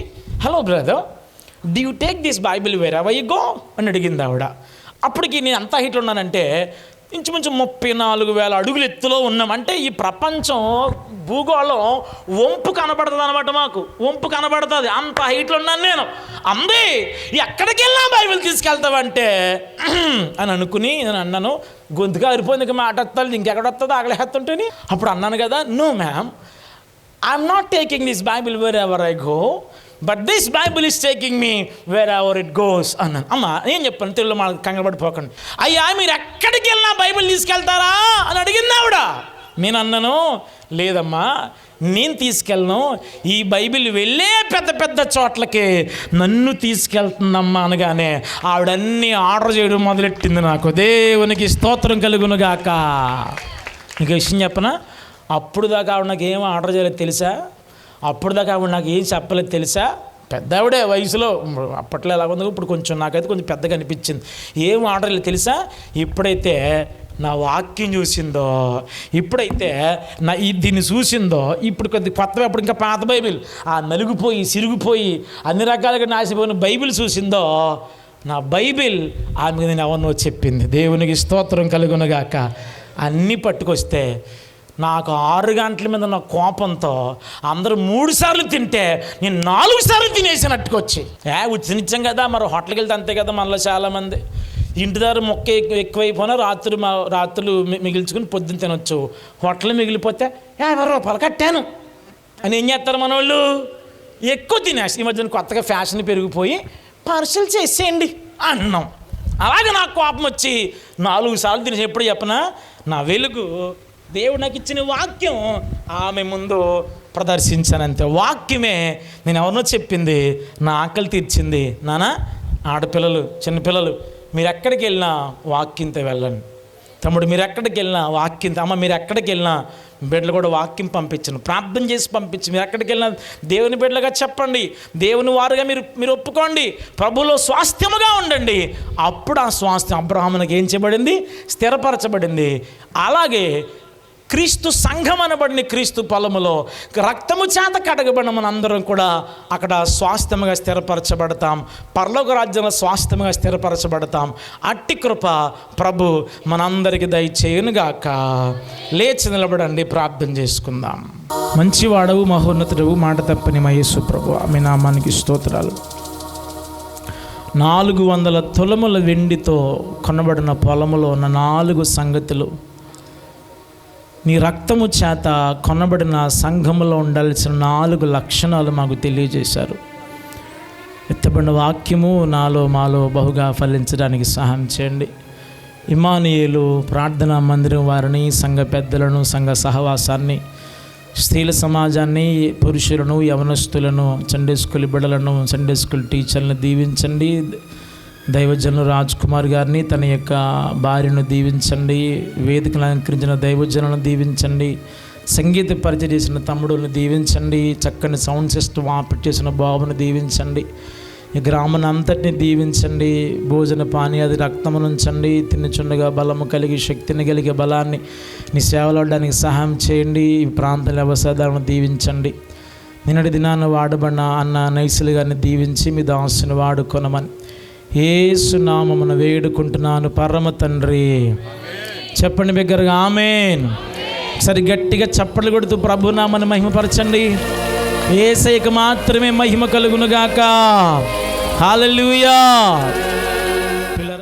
hello brother, do you take this Bible wear ever you go అని అడిగింది ఆవిడ. అప్పటికి నేను అంత హైట్లో ఉన్నానంటే ఇంచుమించు 34,000 అడుగులు ఎత్తులో ఉన్నాం. అంటే ఈ ప్రపంచం భూగోళం వంపు కనబడుతుంది అనమాట, మాకు వంపు కనబడుతుంది, అంత హైట్లో ఉన్నాను నేను. అంది ఎక్కడికి వెళ్ళినా బైబిల్ తీసుకెళ్తావంటే అని అనుకుని నేను అన్నాను. గొంతుగా అరిపోయింది, ఇంకా మాట వస్తుంది, ఇంకెక్కడ వస్తుందో ఆగలేస్తుంటేని. అప్పుడు అన్నాను కదా, no ma'am, I'm not taking this Bible wherever I go, but this Bible is taking me wherever it goes అన్నాను. అమ్మ ఏం చెప్పాను తెలుగులో, మా కంగారుపడిపోకండి. అయ్యా మీరు ఎక్కడికి వెళ్ళినా బైబిల్ తీసుకెళ్తారా అని అడిగింది ఆవిడ. నేను అన్నాను, లేదమ్మా నేను తీసుకెళ్ళను, ఈ బైబిల్ వెళ్ళే పెద్ద చోట్లకి నన్ను తీసుకెళ్తుందమ్మా అనగానే ఆవిడన్నీ ఆర్డర్ చేయడం మొదలెట్టింది. నాకు దేవునికి స్తోత్రం కలుగునుగాక. నీకు విషయం చెప్పనా, అప్పుడు దాకా ఆవిడ నాకు ఏం ఆర్డర్ చేయలేదు తెలుసా, అప్పుడు దాకా ఆవిడ నాకు ఏం చెప్పలేదు తెలుసా. పెద్ద ఆవిడే వయసులో, అప్పట్లో ఎలా ఉందో ఇప్పుడు కొంచెం నాకైతే కొంచెం పెద్దగా అనిపించింది. ఏం ఆర్డర్ లేదు తెలుసా. ఇప్పుడైతే నా వాక్యం చూసిందో, ఇప్పుడైతే దీన్ని చూసిందో, ఇప్పుడు కొద్ది కొత్తగా అప్పుడు ఇంకా పాత బైబిల్ ఆ నలిగిపోయి సిరిగిపోయి అన్ని రకాలుగా నాశపోయిన బైబిల్ చూసిందో, నా బైబిల్ ఆమె నేను ఎవరినో చెప్పింది. దేవునికి స్తోత్రం కలుగునుగాక. అన్నీ పట్టుకొస్తే నాకు 6 గంటల మీద నా కోపంతో అందరూ 3 సార్లు తింటే నేను 4 సార్లు తినేసినట్టుకొచ్చి నిత్యం కదా. మరి హోటల్కి వెళ్తే అంతే కదా. మనలో చాలామంది ఇంటి దగ్గర మొక్క ఎక్కువైపోయినా రాత్రులు మిగిల్చుకుని పొద్దున్న తినొచ్చు. హోటల్ మిగిలిపోతే 50 రూపాయలు కట్టాను అని ఏం చేస్తారు మన వాళ్ళు? ఎక్కువ తినేసి ఈ మధ్యన కొత్తగా ఫ్యాషన్ పెరిగిపోయి పార్సల్ చేసేయండి అన్నాం. అలాగే నాకు కోపం వచ్చి 4 సార్లు తినేసి ఎప్పుడు చెప్పనా, నా వెలుగు దేవుడు నాకు ఇచ్చిన వాక్యం ఆమె ముందు ప్రదర్శించానంతే. వాక్యమే నేను ఎవరినో చెప్పింది, నా ఆకలి తీర్చింది. నాన్న, ఆడపిల్లలు చిన్నపిల్లలు మీరు ఎక్కడికి వెళ్ళినా వాక్యంతో వెళ్ళండి. తమ్ముడు మీరు ఎక్కడికి వెళ్ళినా వాక్యంతో, అమ్మ మీరు ఎక్కడికి వెళ్ళినా బిడ్డలు కూడా వాక్యం పంపించండి, ప్రార్థన చేసి పంపించి మీరు ఎక్కడికి వెళ్ళినా దేవుని బిడ్డలుగా చెప్పండి, దేవుని వారుగా మీరు ఒప్పుకోండి, ప్రభులో స్వాస్థ్యముగా ఉండండి. అప్పుడు ఆ స్వాస్థ్యం అబ్రహామునకు ఏం చేయబడింది? స్థిరపరచబడింది. అలాగే క్రీస్తు సంఘం అనబడిన క్రీస్తు పొలములో రక్తము చేత కడగబడిన మనందరం కూడా అక్కడ స్వాస్థ్యముగా స్థిరపరచబడతాం, పరలోక రాజ్యంలో స్వాస్థ్యముగా స్థిరపరచబడతాం. అట్టి కృప ప్రభు మనందరికీ దయచేయునుగాక. లేచి నిలబడండి, ప్రార్థన చేసుకుందాం. మంచివాడవు, మహోన్నతుడవు, మాట తప్పని మా యేసు ప్రభు, ఆమె నామానికి స్తోత్రాలు. 400 తులముల వెండితో కొనబడిన పొలములో ఉన్న 4 సంగతులు, నీ రక్తము చేత కొనబడిన సంఘములో ఉండాల్సిన 4 లక్షణాలు మాకు తెలియజేశారు. ఎత్తబడిన వాక్యము నాలో మాలో బహుగా ఫలించడానికి సహాయం చేయండి. ఇమ్మానుయేలు ప్రార్థనా మందిరం వారిని, సంఘ పెద్దలను, సంఘ సహవాసాన్ని, స్త్రీల సమాజాన్ని, పురుషులను, యవనస్తులను, సండే స్కూల్ బిడ్డలను, సండే స్కూల్ టీచర్లను దీవించండి. దైవజనులు రాజ్ కుమార్ గారిని, తన యొక్క భార్యను దీవించండి. వేదికను అలంకరించిన దైవజనులను దీవించండి. సంగీత పరిచయం చేసిన తమ్ముడులను దీవించండి. చక్కని సౌండ్ సిస్టమ్ ఆపరేట్ చేసిన బాబును దీవించండి. ఈ గ్రామాన్ని అంతటిని దీవించండి. భోజన పానీయాది రక్తమును ఉంచండి. తినుచుండగా బలము కలిగి శక్తిని కలిగే బలాన్ని నీ సేవలాడడానికి సహాయం చేయండి. ఈ ప్రాంతాల వ్యవసాయాలను దీవించండి. నిన్నటి దినాన్ని వాడబడిన అన్న నైసులు గారిని దీవించి మీ దాసుని వాడుకొనమని యేసు నామమున వేడుకుంటున్నాను పరమ తండ్రి. చెప్పండి బిగ్గరగా ఆమేన్. సరి గట్టిగా చప్పట్లు కొడుతూ ప్రభు నామని మహిమపరచండి. యేసయ్యకు మాత్రమే మహిమ కలుగునుగాక. హల్లెలూయా.